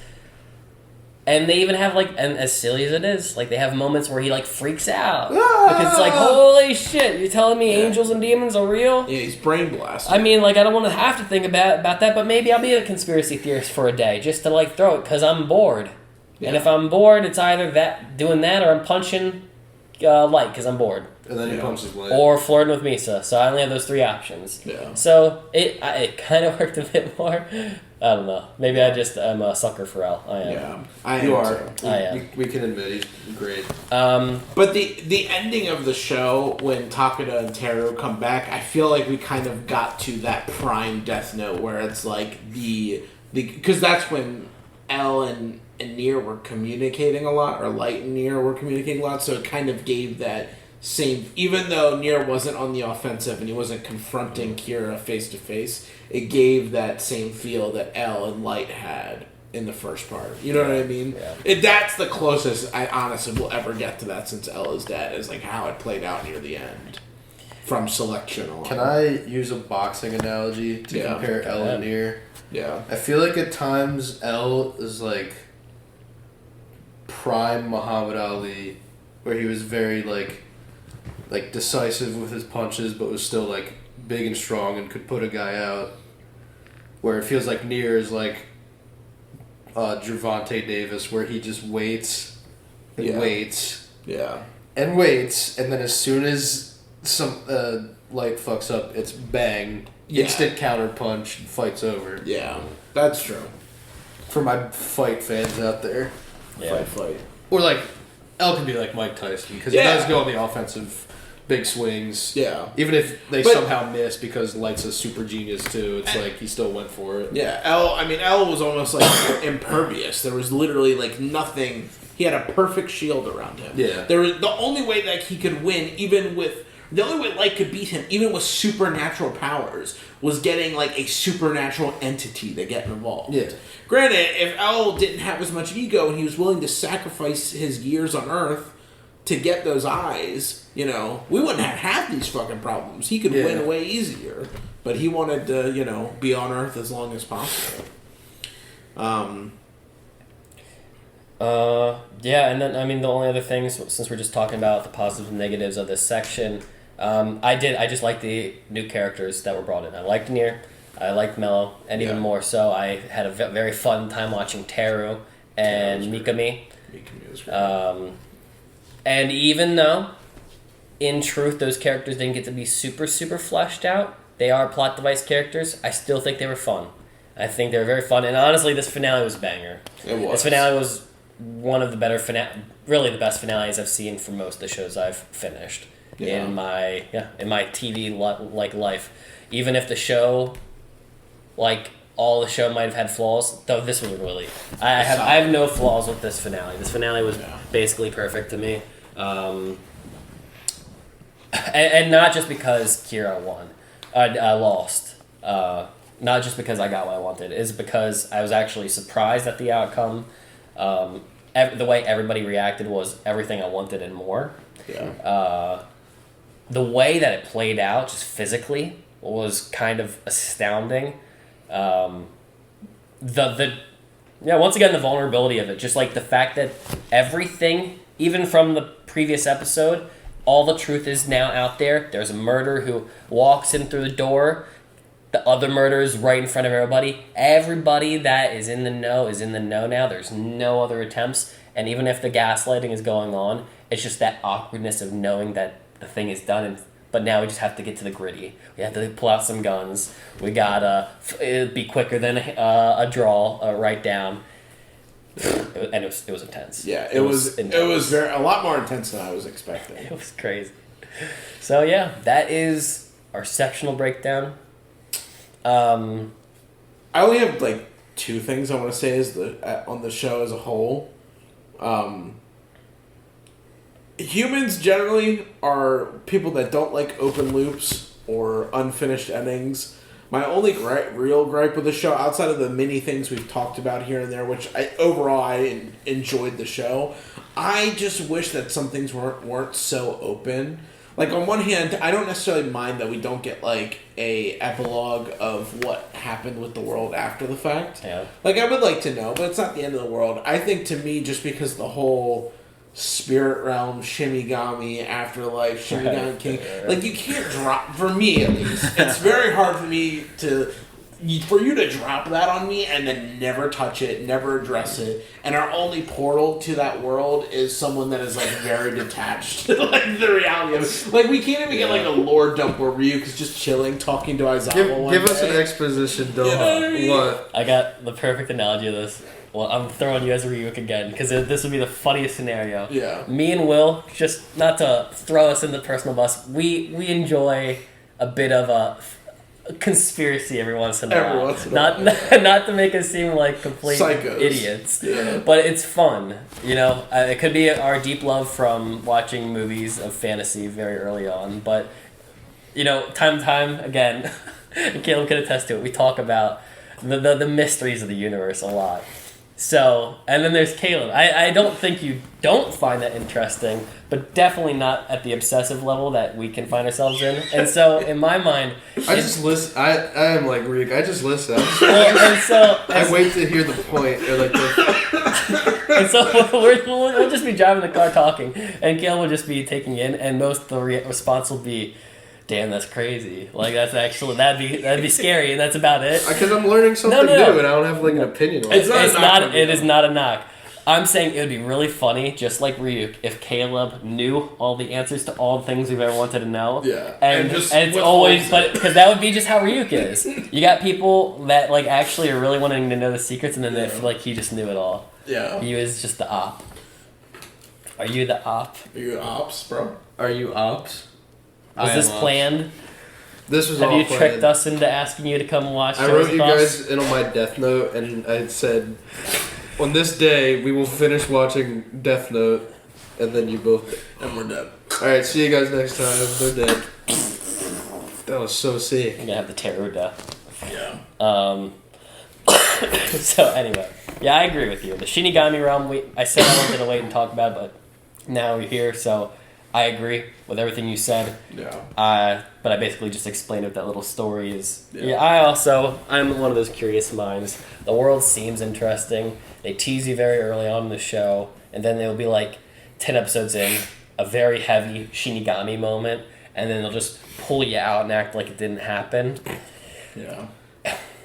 And they even have, like, and as silly as it is, like, they have moments where he, like, freaks out. Because it's like, holy shit, you're telling me angels and demons are real? Yeah, he's brain blasted. I mean, like, I don't want to have to think about that, but maybe I'll be a conspiracy theorist for a day, just to, like, throw it, because I'm bored. Yeah. And if I'm bored, it's either doing that, or I'm punching Light, because I'm bored. And then he punches Light. Or flirting with Misa. So I only have those three options. Yeah. So it kind of worked a bit more. I don't know. Maybe I'm a sucker for L. I am. Yeah, I am. You are. Too. I am. We can admit he's great. But the ending of the show, when Takeda and Teru come back, I feel like we kind of got to that prime Death Note where it's like because that's when L and Nier were communicating a lot, or Light and Nier were communicating a lot, so it kind of gave that same, even though Nier wasn't on the offensive and he wasn't confronting Kira face to face, it gave that same feel that L and Light had in the first part. You know what I mean? Yeah. That's the closest I honestly will ever get to that since L is dead, is like how it played out near the end. From selection on. Can I use a boxing analogy to compare L and Nier? Yeah. I feel like at times L is like prime Muhammad Ali, where he was very like decisive with his punches, but was still like big and strong and could put a guy out. Where it feels like Nier is like Gervonta Davis, where he just waits and waits, and waits, and then as soon as some Light fucks up, it's bang, instant counter punch, fight's over. Yeah, that's true. For my fight fans out there. Yeah. Fight. Or like, L can be like Mike Tyson, because he does go on the offensive big swings. Yeah. Even if they somehow miss, because Light's a super genius too, it's like he still went for it. Yeah, L was almost like impervious. There was literally like nothing. He had a perfect shield around him. Yeah. There was the only way that he could win, the only way Light could beat him, even with supernatural powers, was getting like a supernatural entity to get involved. Yeah. Granted, if L didn't have as much ego and he was willing to sacrifice his years on Earth to get those eyes, you know, we wouldn't have these fucking problems. He could win way easier. But he wanted to, you know, be on Earth as long as possible. Yeah, and then I mean the only other things, since we're just talking about the positives and negatives of this section, I just liked the new characters that were brought in. I liked Nier, I liked Mello, and even more so, I had a very fun time watching Teru and Mikami. Mikami was great. And even though, in truth, those characters didn't get to be super fleshed out, they are plot device characters, I still think they were fun. I think they were very fun, and honestly, this finale was a banger. It was. This finale was one of the better really the best finales I've seen for most of the shows I've finished in my TV life. Even if the show, like all the show might have had flaws, though this was really I have no flaws with this finale. This finale was basically perfect to me, and not just because Kira won, I lost. Not just because I got what I wanted, is because I was actually surprised at the outcome. The way everybody reacted was everything I wanted and more. Yeah. The way that it played out, just physically, was kind of astounding. Once again, the vulnerability of it, just like the fact that everything, even from the previous episode, all the truth is now out there. There's a murderer who walks in through the door. The other murder is right in front of everybody. Everybody that is in the know now. There's no other attempts. And even if the gaslighting is going on, it's just that awkwardness of knowing that the thing is done. But now we just have to get to the gritty. We have to pull out some guns. We gotta it'd be quicker than a draw, a write down. And it was intense. Yeah, it was a lot more intense than I was expecting. It was crazy. So yeah, that is our sectional breakdown. I only have like two things I want to say is on the show as a whole. Humans generally are people that don't like open loops or unfinished endings. My only real gripe with the show, outside of the many things we've talked about here and there, which I enjoyed the show, I just wish that some things weren't so open. Like, on one hand, I don't necessarily mind that we don't get, like, a epilogue of what happened with the world after the fact. Yeah. Like, I would like to know, but it's not the end of the world. I think, to me, just because the whole spirit realm, Shimigami, afterlife, Shimigami King, like, you can't drop, for me at least, it's very hard for me for you to drop that on me and then never touch it, never address it, and our only portal to that world is someone that is like very detached to like the reality of it. Like, we can't even get like a lore dump where Ryuk is just chilling, talking to Aizawa. Give us an exposition dump. You know what I mean? What? I got the perfect analogy of this. Well, I'm throwing you as Ryuk again, because this would be the funniest scenario. Yeah. Me and Will, just not to throw us in the personal bus, we enjoy a bit of a conspiracy every once in a while. Not to make us seem like complete psychos, idiots, yeah. But it's fun. You know, it could be our deep love from watching movies of fantasy very early on, but you know, time again, and Caleb can attest to it. We talk about the mysteries of the universe a lot. So, and then there's Caleb. I don't think you don't find that interesting, but definitely not at the obsessive level that we can find ourselves in. And so, in my mind, I just listen. I am like Ryuk. I just listen. I wait to hear the point. Or like and so we'll just be driving the car talking, and Caleb will just be taking in, and most of the response will be, "Damn, that's crazy! Like that'd be scary," and that's about it. Because I'm learning something new, and I don't have like an opinion on it. It is not a knock. I'm saying it would be really funny, just like Ryuk, if Caleb knew all the answers to all the things we've ever wanted to know. Yeah, and it's always, but because that would be just how Ryuk is. You got people that like actually are really wanting to know the secrets, and then they feel like he just knew it all. Yeah, he was just the op. Are you the op? Are you ops, bro? Are you ops? Was this planned? This was Have all you planned. tricked us into asking you to come watch? I wrote you guys in on my Death Note, and I said, on this day, we will finish watching Death Note, and then you both... And we're dead. Alright, see you guys next time. They're dead. That was so sick. I'm gonna have the terror death. Yeah. So anyway, yeah, I agree with you. The Shinigami realm, I said I wanted to wait and talk about it, but now we're here, so I agree with everything you said. Yeah. But I basically just explained what that little story is. Yeah. I'm one of those curious minds. The world seems interesting. They tease you very early on in the show, and then they'll be like 10 episodes in, a very heavy Shinigami moment, and then they'll just pull you out and act like it didn't happen. Yeah.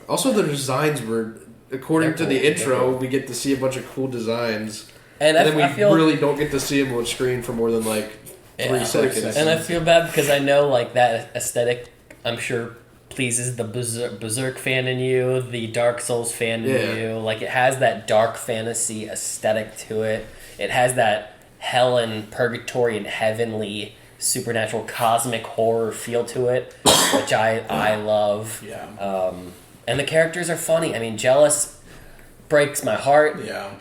Also, the designs were, according to the intro, we get to see a bunch of cool designs. And then we really don't get to see them on screen for more than like 3 seconds. And I feel bad because I know like that aesthetic, I'm sure, pleases the Berserk fan in you, the Dark Souls fan in you. Like, it has that dark fantasy aesthetic to it. It has that hell and purgatory and heavenly supernatural cosmic horror feel to it, which I love. Yeah. And the characters are funny. I mean, Jealous breaks my heart. Yeah.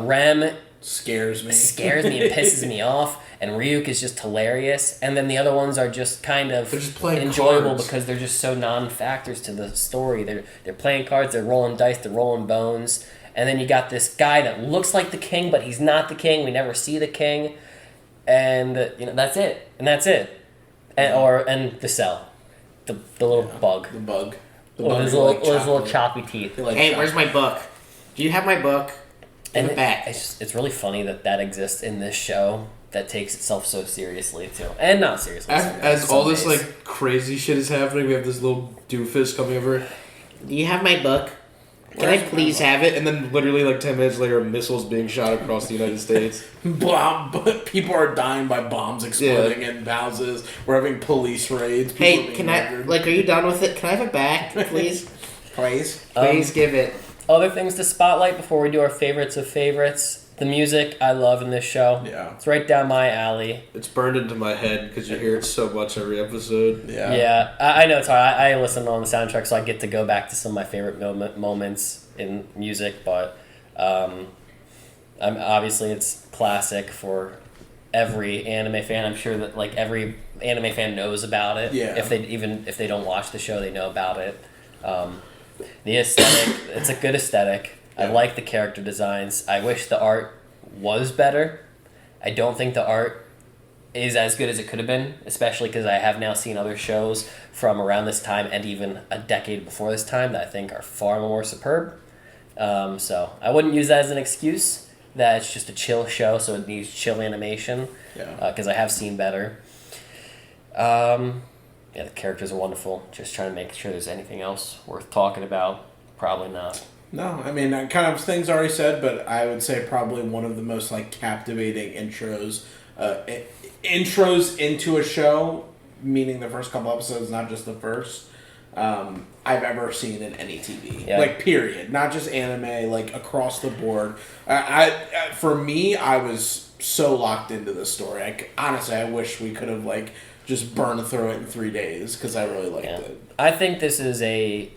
Rem scares me and pisses me off, and Ryuk is just hilarious, and then the other ones are just kind of enjoyable because they're just so non-factors to the story. They're playing cards, they're rolling dice, they're rolling bones, and then you got this guy that looks like the king, but he's not the king. We never see the king, and that's it, and the cell, the little bug, the bug. With his little choppy teeth. Hey, where's my book? Do you have my book? Give it back. It's really funny that exists in this show that takes itself so seriously too, and not seriously. As all this like crazy shit is happening, we have this little doofus coming over. Do you have my book? Can I please have it? And then literally like 10 minutes later, missiles being shot across the United States. People are dying by bombs exploding in houses. We're having police raids. Hey, can I, are you done with it? Can I have it back, please? Please? Please give it. Other things to spotlight before we do our favorites of favorites. The music I love in this show. Yeah. It's right down my alley. It's burned into my head because you hear it so much every episode. Yeah. Yeah. I know it's hard. I listen on the soundtrack, so I get to go back to some of my favorite moments in music, but obviously it's classic for every anime fan. I'm sure that like every anime fan knows about it. Yeah. If they don't watch the show, they know about it. The aesthetic, it's a good aesthetic. I like the character designs. I wish the art was better. I don't think the art is as good as it could have been, especially because I have now seen other shows from around this time and even a decade before this time that I think are far more superb. So I wouldn't use that as an excuse that it's just a chill show, so it needs chill animation, because I have seen better. The characters are wonderful. Just trying to make sure there's anything else worth talking about. Probably not. No, I mean, kind of things already said, but I would say probably one of the most like captivating intros into a show, meaning the first couple episodes, not just the first, I've ever seen in any TV. Yeah. Like, period. Not just anime, like across the board. For me, I was so locked into this story. Honestly, I wish we could have like just burned through it in 3 days because I really liked it. I think this is a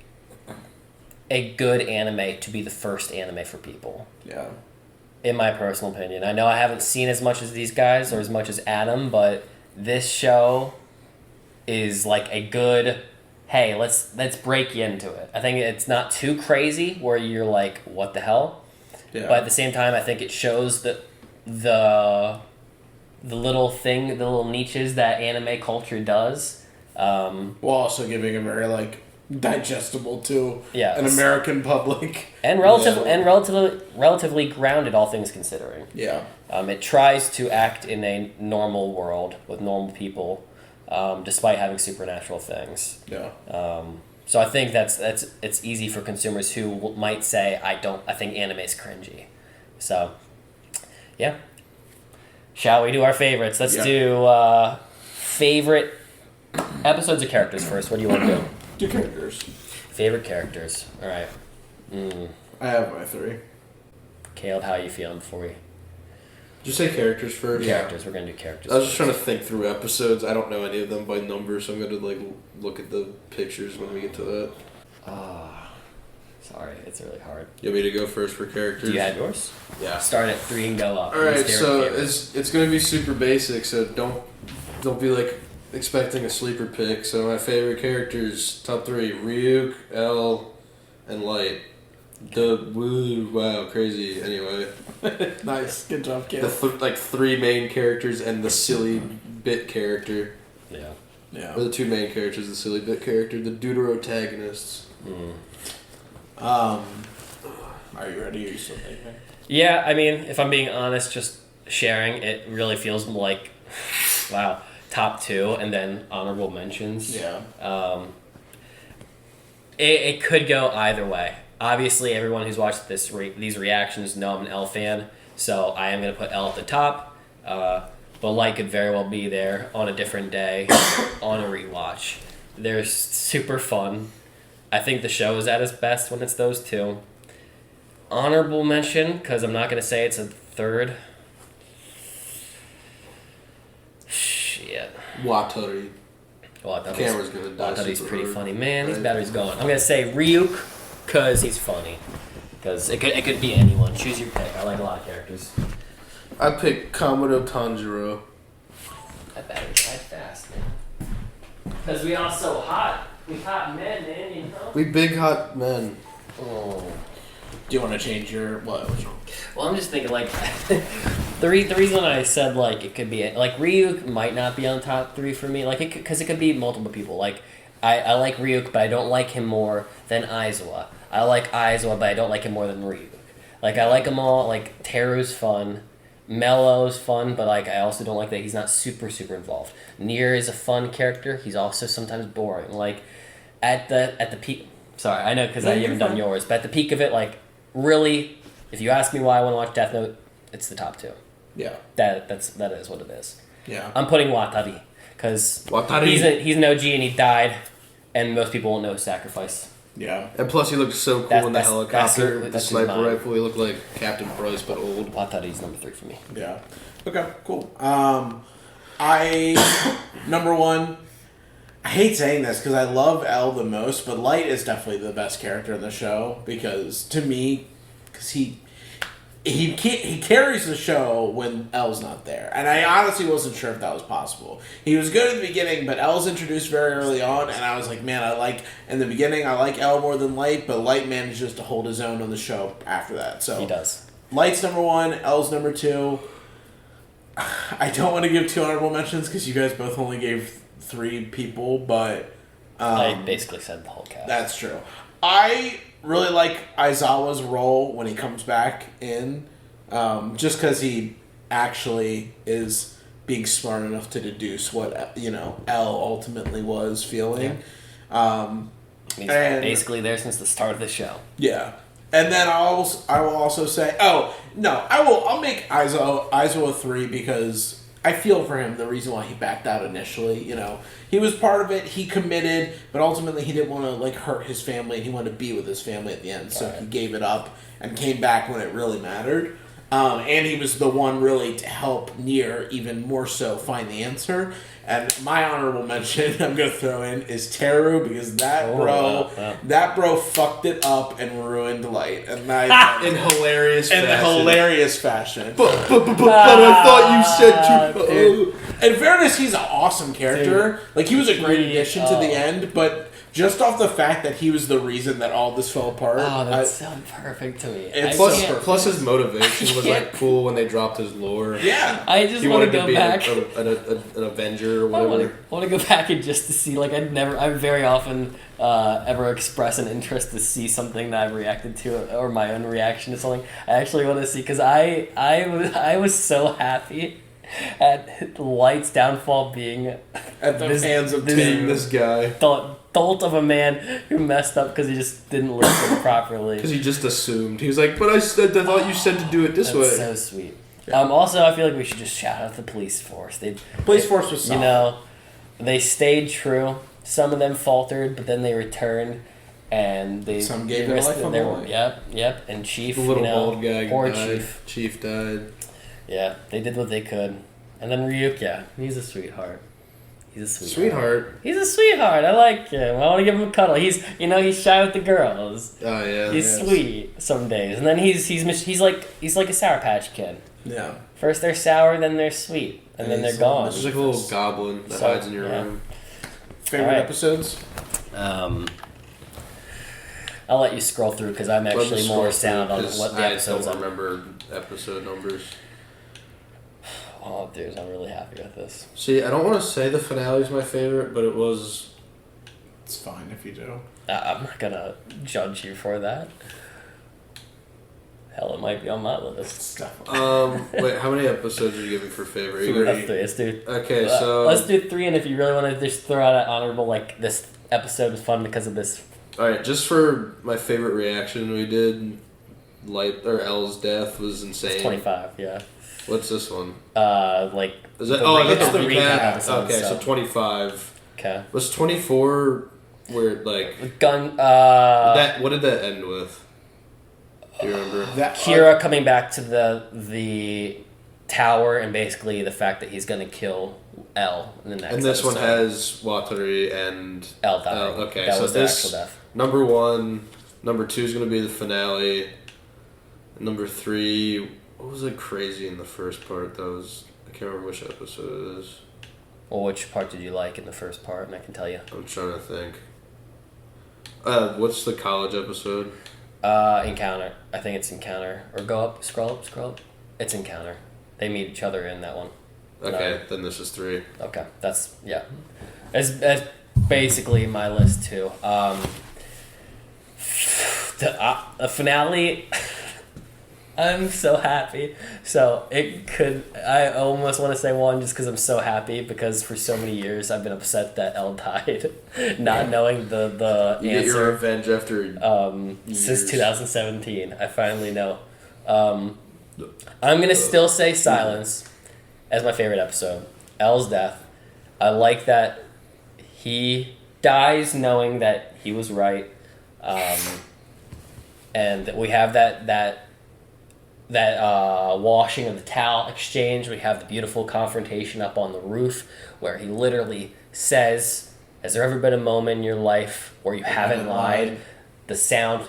good anime to be the first anime for people. Yeah. In my personal opinion. I know I haven't seen as much as these guys or as much as Adam, but this show is like a good, hey, let's break you into it. I think it's not too crazy where you're like, what the hell? Yeah. But at the same time, I think it shows that the little niches that anime culture does. While also giving a very like digestible to an American public and relatively grounded, all things considering. Yeah. It tries to act in a normal world with normal people, despite having supernatural things. Yeah. So I think it's easy for consumers who might say I think anime's cringy. So yeah. Shall we do our favorites? Let's do favorite episodes of characters first. What do you want to do? Do characters. Favorite characters. All right. I have my 3. Caleb, how are you feeling before we... Did you say characters first? Characters. We're going to do characters I was just trying to think through episodes. I don't know any of them by number, so I'm going to like look at the pictures when we get to that. Sorry, it's really hard. You want me to go first for characters? Do you have yours? Yeah. Start at 3 and go up. Alright, so it's going to be super basic, so don't be like expecting a sleeper pick. So my favorite characters, top 3, Ryuk, L, and Light. Wow, crazy. Anyway. Nice. Good job, kid. The three main characters and the silly bit character. Yeah. Yeah. Or the two main characters, the silly bit character, the deuterotagonists. Are you ready? Or are you still thinking? Yeah, I mean, if I'm being honest, just sharing, it really feels like, wow, top 2 and then honorable mentions. Yeah. It could go either way. Obviously, everyone who's watched these reactions know I'm an L fan, so I am going to put L at the top. But Light could very well be there on a different day on a rewatch. They're super fun. I think the show is at its best when it's those two. Honorable mention, because I'm not going to say it's a third. Shit. Watari. Well, Camera's going to die. Watari's pretty hard. funny. Man, Right. these batteries going. I'm going to say Ryuk, because he's funny. Because it could be anyone. Choose your pick. I like a lot of characters. I picked Kamado Tanjiro. That battery died fast, man. Because we all so hot. We hot men, man, you know? We big hot men. Oh. Do you want to change your what? Well, I'm just thinking, like, the reason I said, like, it could be, like, Ryuk might not be on top 3 for me, like, because it could be multiple people. Like, I like Ryuk, but I don't like him more than Aizawa. I like Aizawa, but I don't like him more than Ryuk. Like, I like them all. Like, Teru's fun. Mello's fun, but, like, I also don't like that he's not super, super involved. Nier is a fun character. He's also sometimes boring. Like, at the peak... Sorry, I know because I haven't done yours, but at the peak of it, like, really, if you ask me why I want to watch Death Note, it's the top 2. Yeah. That is what it is. Yeah. I'm putting Watari, because he's an OG and he died, and most people won't know his sacrifice. Yeah. And plus he looked so cool in the helicopter with the sniper rifle. He looked like Captain Price, but old. Watari's number 3 for me. Yeah. Okay, cool. Number 1, I hate saying this because I love L the most, but Light is definitely the best character in the show because, to me, because he carries the show when L's not there. And I honestly wasn't sure if that was possible. He was good at the beginning, but L's introduced very early on, and I was like, man, in the beginning, I like L more than Light, but Light manages to hold his own on the show after that. So he does. Light's number 1, L's number 2. I don't want to give 2 honorable mentions because you guys both only gave 3 people, but... I basically said the whole cast. That's true. I really like Aizawa's role when he comes back in, just because he actually is being smart enough to deduce what, L ultimately was feeling. Yeah. He's basically there since the start of the show. Yeah. And then I will also say, I'll make Aizawa 3 because I feel for him the reason why he backed out initially. He was part of it, he committed, but ultimately he didn't want to hurt his family, and he wanted to be with his family at the end, so he gave it up and came back when it really mattered. And he was the one really to help Nier even more so find the answer. And my honorable mention I'm going to throw in is Teru, because that bro fucked it up and ruined Light. And in hilarious fashion. But I thought you said you... In fairness, he's an awesome character. Dude, he was a great addition to the end, but... Just off the fact that he was the reason that all this fell apart. Oh, that sounds perfect to me. Plus his motivation was cool when they dropped his lore. Yeah. I just want to go back. An Avenger or whatever. I want to go back and just to see, I very often ever express an interest to see something that I've reacted to or my own reaction to something. I actually want to see, because I was so happy at Light's downfall being at the hands of this guy. Dolt of a man who messed up because he just didn't listen properly. Because he just assumed. He was like, but I thought you said to do it this way. That's so sweet. Yeah. Also, I feel like we should just shout out the police force. Police force was solid. They stayed true. Some of them faltered, but then they returned. And some gave their life on the line. Yep. And Chief, the little old guy poor died. Chief died. Yeah, they did what they could. And then Ryuk, he's a sweetheart. He's a sweetheart. He's a sweetheart. I like him. I want to give him a cuddle. He's shy with the girls. Oh yeah. He's sweet some days, and then he's like a Sour Patch Kid. Yeah. First they're sour, then they're sweet, and then they're gone. It's just like a little goblin that hides in your room. Favorite episodes? I'll let you scroll through because I'm actually more sound on what the episodes I don't remember episode numbers. Oh, dude, I'm really happy with this. See, I don't want to say the finale is my favorite, but it was... It's fine if you do. I'm not gonna judge you for that. Hell, it might be on my list. Wait, how many episodes are you giving for favorite? Let's do. Okay, so... Let's do 3, and if you really want to just throw out an honorable, like, this episode was fun because of this. Alright, just for my favorite reaction we did, Elle's death was insane. It's 25, yeah. What's this one? Like... Is that... that's the recap recap. episode, Okay, so 25. Okay. Was 24 where, like... What did that end with? Do you remember? Kira coming back to the tower, and basically the fact that he's going to kill Elle in the next And this episode. one has Watari and Elle dying. Okay, that so was this the actual death. number 1, number 2 is going to be the finale. Number 3, what was like crazy in the first part? That was, I can't remember which episode it is. Well, which part did you like in the first part? And I can tell you. I'm trying to think. What's the college episode? Encounter. I think it's Encounter. Or go up, scroll up. It's Encounter. They meet each other in that one. Okay, then this is 3. Okay, that's, yeah. That's basically my list too. The finale, I'm so happy. So I almost want to say 1 just because I'm so happy, because for so many years I've been upset that Elle died, not knowing the You answer. get your revenge after since 2017. I finally know. I'm going to still say Silence as my favorite episode. Elle's death. I like that he dies knowing that he was right. And we have that washing of the towel exchange. We have the beautiful confrontation up on the roof where he literally says, has there ever been a moment in your life where you haven't lied? The sound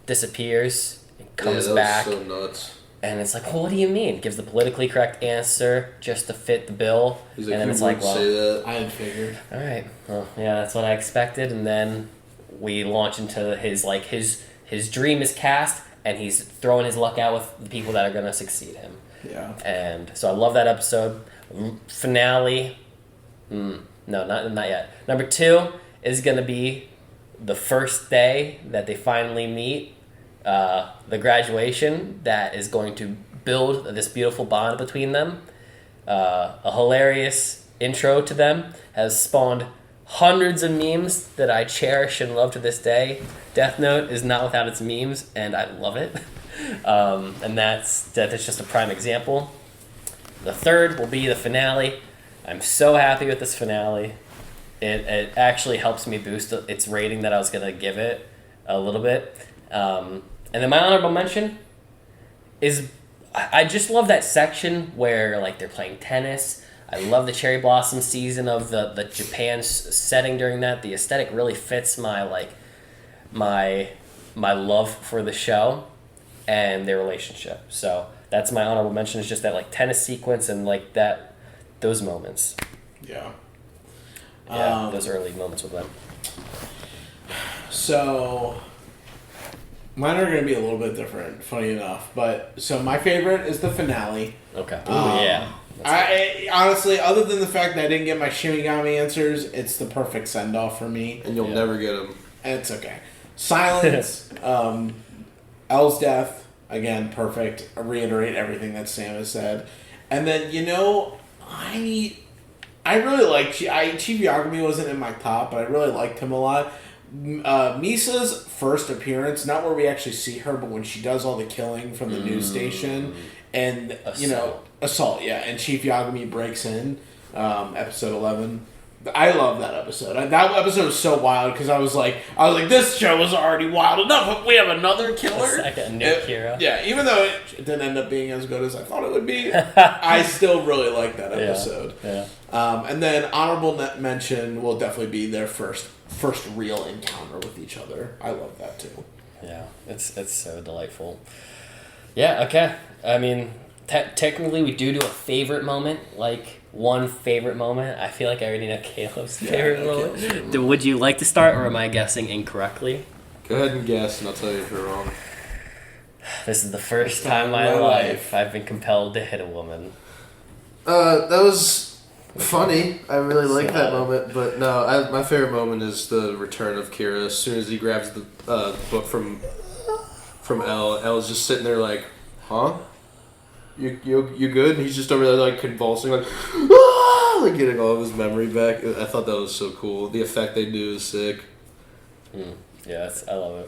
disappears, it comes back. Was so nuts. And it's like, well, what do you mean? Gives the politically correct answer just to fit the bill. He's like, and then you it's like, well, say that. I had figured. All right, well, yeah, that's what I expected. And then we launch into his dream is cast, and he's throwing his luck out with the people that are going to succeed him. Yeah. And so I love that episode. Finale, no, not yet. Number 2 is going to be the first day that they finally meet, the graduation that is going to build this beautiful bond between them. A hilarious intro to them has spawned hundreds of memes that I cherish and love to this day. Death Note is not without its memes, and I love it. And that's just a prime example. The 3rd will be the finale. I'm so happy with this finale. It actually helps me boost its rating that I was going to give it a little bit. And then my honorable mention is, I just love that section where like they're playing tennis. I love the cherry blossom season of the Japan setting during that. The aesthetic really fits my love for the show and their relationship. So that's my honorable mention, is just that like tennis sequence and like those moments. Yeah. Yeah, those early moments with them. So mine are going to be a little bit different, funny enough. But so my favorite is the finale. Okay. Yeah. I honestly, other than the fact that I didn't get my Shinigami answers, it's the perfect send off for me. And you'll never get them. And it's okay. Silence, Elle's death, again, perfect. I reiterate everything that Sam has said. And then, I really like Chief Yagami wasn't in my top, but I really liked him a lot. Misa's first appearance, not where we actually see her, but when she does all the killing from the news station, and assault, yeah, and Chief Yagami breaks in, episode 11. I love that episode. That episode was so wild because I was like, this show is already wild enough, but we have another killer. Kira. Yeah, even though it didn't end up being as good as I thought it would be, I still really like that episode. Yeah. And then honorable mention will definitely be their first real encounter with each other. I love that too. Yeah, it's so delightful. Yeah. Okay. I mean, technically, we do a favorite moment, like. One favorite moment. I feel like I already know Caleb's favorite moment. Would you like to start, or am I guessing incorrectly? Go ahead and guess, and I'll tell you if you're wrong. This is the first time in my life I've been compelled to hit a woman. That was funny. I really like that moment, but no, my favorite moment is the return of Kira. As soon as he grabs the book from Elle, Elle's just sitting there like, huh? You good? And he's just over there like convulsing, like, ah! Like getting all of his memory back. I thought that was so cool. The effect they do is sick. Yeah, I love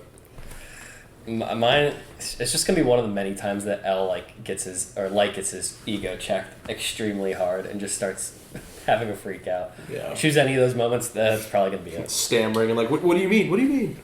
it. Mine, it's just gonna be one of the many times that Elle gets his ego checked extremely hard and just starts having a freak out. Yeah. Choose any of those moments, that's probably gonna be it. Stammering and like, what do you mean? What do you mean?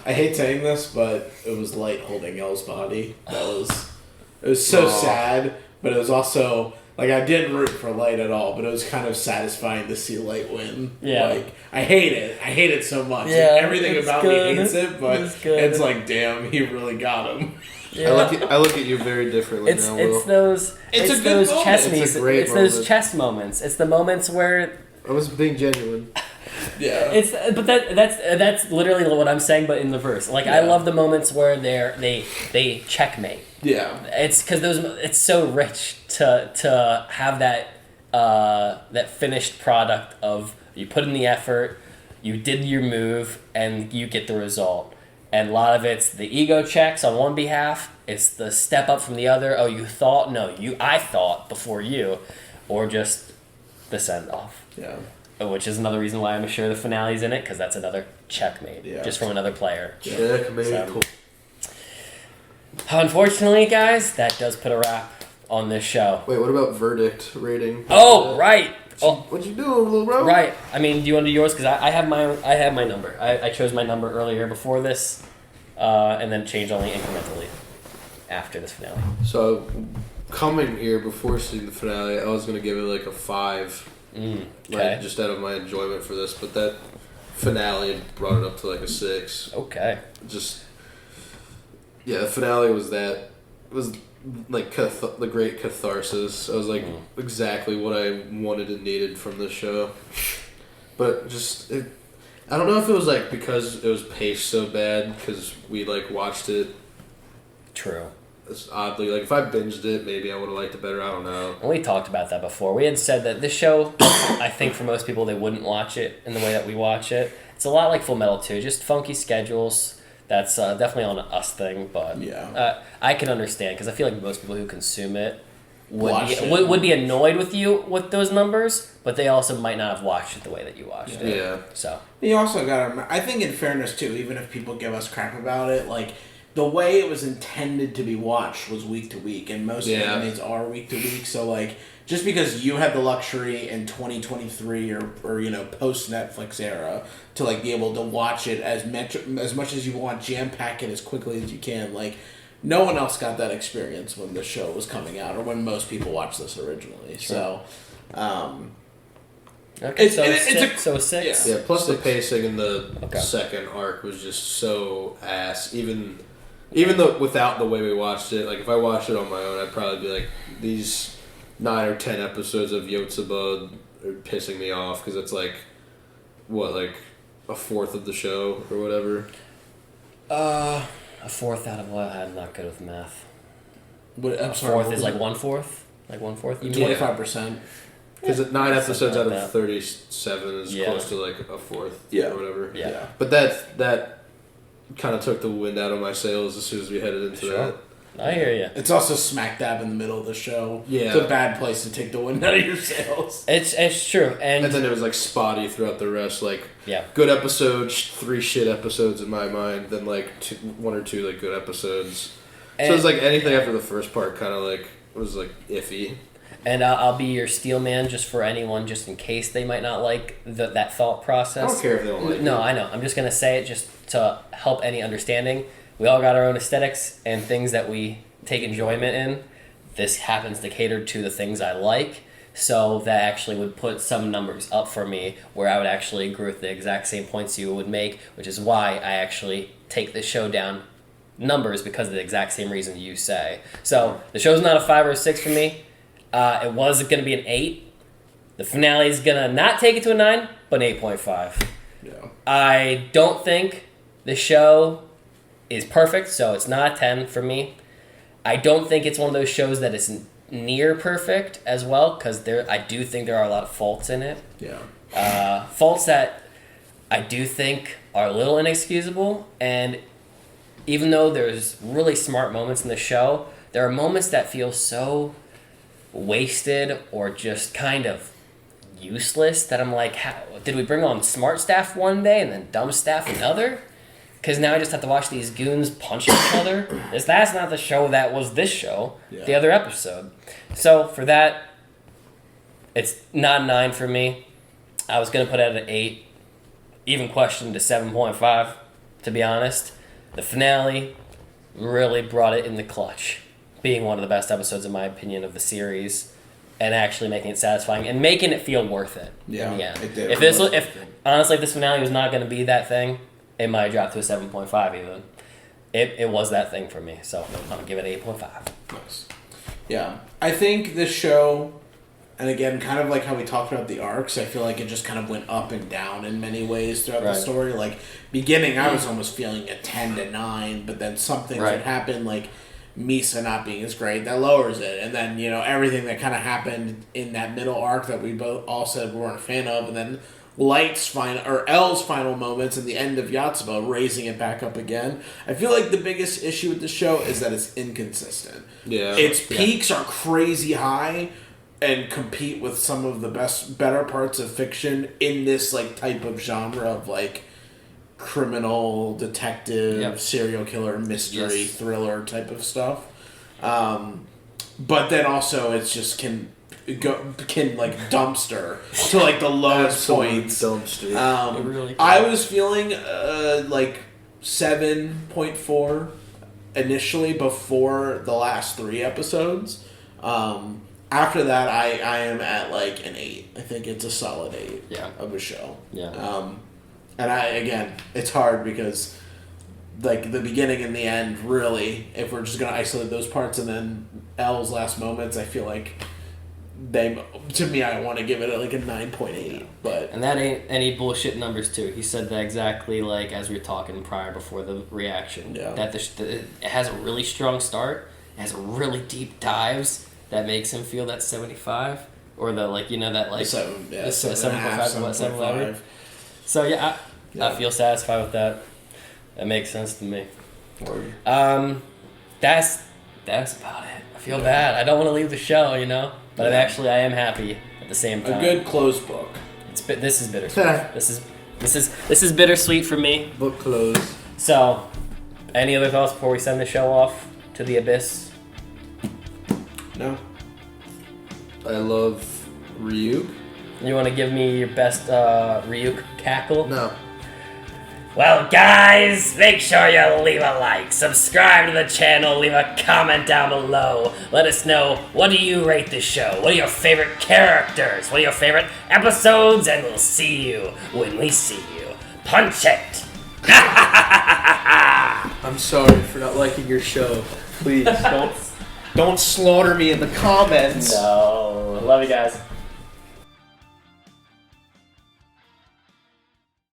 I hate saying this, but it was Light holding Elle's body. It was so sad, but it was also like I didn't root for Light at all, but it was kind of satisfying to see Light win. Yeah. Like I hate it so much. Yeah, Like, everything about me hates it, but it's like, damn, he really got him. Yeah. I look at you very differently now, Will. It's those chess It's a great those moment. chess moments. It's the moments where I was being genuine. Yeah. But that's literally what I'm saying, but in the verse. Like I love the moments where they checkmate. Yeah. It's because it's so rich to have that finished product of you put in the effort, you did your move, and you get the result. And a lot of it's the ego checks on one behalf. It's the step up from the other. Oh, you thought? No, I thought before you, or just the send off. Yeah. Which is another reason why I'm sure the finale's in it, because that's another checkmate, just from another player. Checkmate. So, unfortunately, guys, that does put a wrap on this show. Wait, what about verdict rating? Oh, right. What'd you do, little bro? Right. I mean, do you want to do yours? Because I have my number. I chose my number earlier before this, and then changed only incrementally after this finale. So, coming here before seeing the finale, I was gonna give it like a 5. Okay. Like, just out of my enjoyment for this, but that finale brought it up to like a 6. Okay. The finale was that. It was like the great catharsis. I was like exactly what I wanted and needed from this show. But I don't know if it was like because it was paced so bad because we like watched it. True. It's oddly like if I binged it, maybe I would have liked it better. I don't know. And we talked about that before. We had said that this show, I think for most people, they wouldn't watch it in the way that we watch it. It's a lot like Full Metal 2, just funky schedules. That's definitely on us thing, but I can understand because I feel like most people who consume it would be annoyed with you with those numbers, but they also might not have watched it the way that you watched it. Yeah. So you also got to remember, I think in fairness too, even if people give us crap about it, like the way it was intended to be watched was week to week, and most animes are week to week. So like, just because you had the luxury in 2023 or post Netflix era to like be able to watch it as much as you want, jam pack it as quickly as you can, like no one else got that experience when the show was coming out or when most people watched this originally. Sure. So. Okay, so a 6. Yeah, plus the pacing in the second arc was just so ass. Even though without the way we watched it, like if I watched it on my own, I'd probably be like, these 9 or 10 episodes of Yotsuba are pissing me off because it's like, what, like a fourth of the show or whatever? A fourth out of what? I'm not good with math. I'm sorry, fourth is like 1/4? Like 1/4? 25%. Because 9 episodes out of 37 is close to like a fourth or whatever. Yeah. But that kind of took the wind out of my sails as soon as we headed into that. I hear you. It's also smack dab in the middle of the show. Yeah. It's a bad place to take the wind out of your sails. It's true. And then it was like spotty throughout the rest. Like, good episodes, 3 shit episodes in my mind, then like 1 or 2 like good episodes. So it was like anything after the first part kind of like was like iffy. And I'll be your steel man just for anyone, just in case they might not like that thought process. I don't care if they don't like it. No, I know. I'm just going to say it just to help any understanding. We all got our own aesthetics and things that we take enjoyment in. This happens to cater to the things I like. So that actually would put some numbers up for me where I would actually agree with the exact same points you would make, which is why I actually take the show down numbers because of the exact same reason you say. So the show's not a 5 or a 6 for me. It was going to be an 8. The finale is going to not take it to a 9, but an 8.5. Yeah. I don't think The show is perfect, so it's not a 10 for me. I don't think it's one of those shows that is near perfect as well, because I do think there are a lot of faults in it. Yeah. Faults that I do think are a little inexcusable, and even though there's really smart moments in the show, there are moments that feel so wasted or just kind of useless that I'm like, did we bring on smart staff one day and then dumb staff another? Because now I just have to watch these goons punch each other. That's not the show that was this show, the other episode. So for that, it's not a 9 for me. I was going to put it at an 8, even questioned to 7.5, to be honest. The finale really brought it in the clutch, being one of the best episodes, in my opinion, of the series, and actually making it satisfying and making it feel worth it in the end. It did. Honestly, if this finale was not going to be that thing, it might have dropped to a 7.5 even. It was that thing for me, so I'm going to give it 8.5. Nice. Yeah. I think this show, and again, kind of like how we talked about the arcs, I feel like it just kind of went up and down in many ways throughout the story. Like, beginning, I was almost feeling a 10 to 9, but then something that happened, like Misa not being as great, that lowers it. And then, everything that kind of happened in that middle arc that we both all said we weren't a fan of, and then L's final moments and the end of Yotsuba raising it back up again. I feel like the biggest issue with the show is that it's inconsistent. Yeah. Its peaks are crazy high and compete with some of the better parts of fiction in this like type of genre of like criminal detective, serial killer, mystery, thriller type of stuff. But then also it's just can like dumpster to like the lowest points. Dumpster. I was feeling like 7.4 initially before the last 3 episodes. After that, I am at like an 8. I think it's a solid 8 of a show. Yeah. And it's hard because like the beginning and the end, really, if we're just gonna isolate those parts, and then L's last moments, I feel like I want to give it like a 9.8, but and that ain't any bullshit numbers too. He said that exactly like as we were talking prior before the reaction. Yeah. That it has a really strong start, it has really deep dives that makes him feel that 75 or the like that like 7.5, 7.5. So I feel satisfied with that. That makes sense to me. That's about it. I feel bad. I don't want to leave the show, but I am happy at the same time. A good closed book. This is bittersweet. this is bittersweet for me. Book closed. So, any other thoughts before we send the show off to the abyss? No. I love Ryuk. You want to give me your best Ryuk cackle? No. Well, guys, make sure you leave a like, subscribe to the channel, leave a comment down below. Let us know, what do you rate the show? What are your favorite characters? What are your favorite episodes? And we'll see you when we see you. Punch it! I'm sorry for not liking your show. Please, don't slaughter me in the comments. No. Love you guys.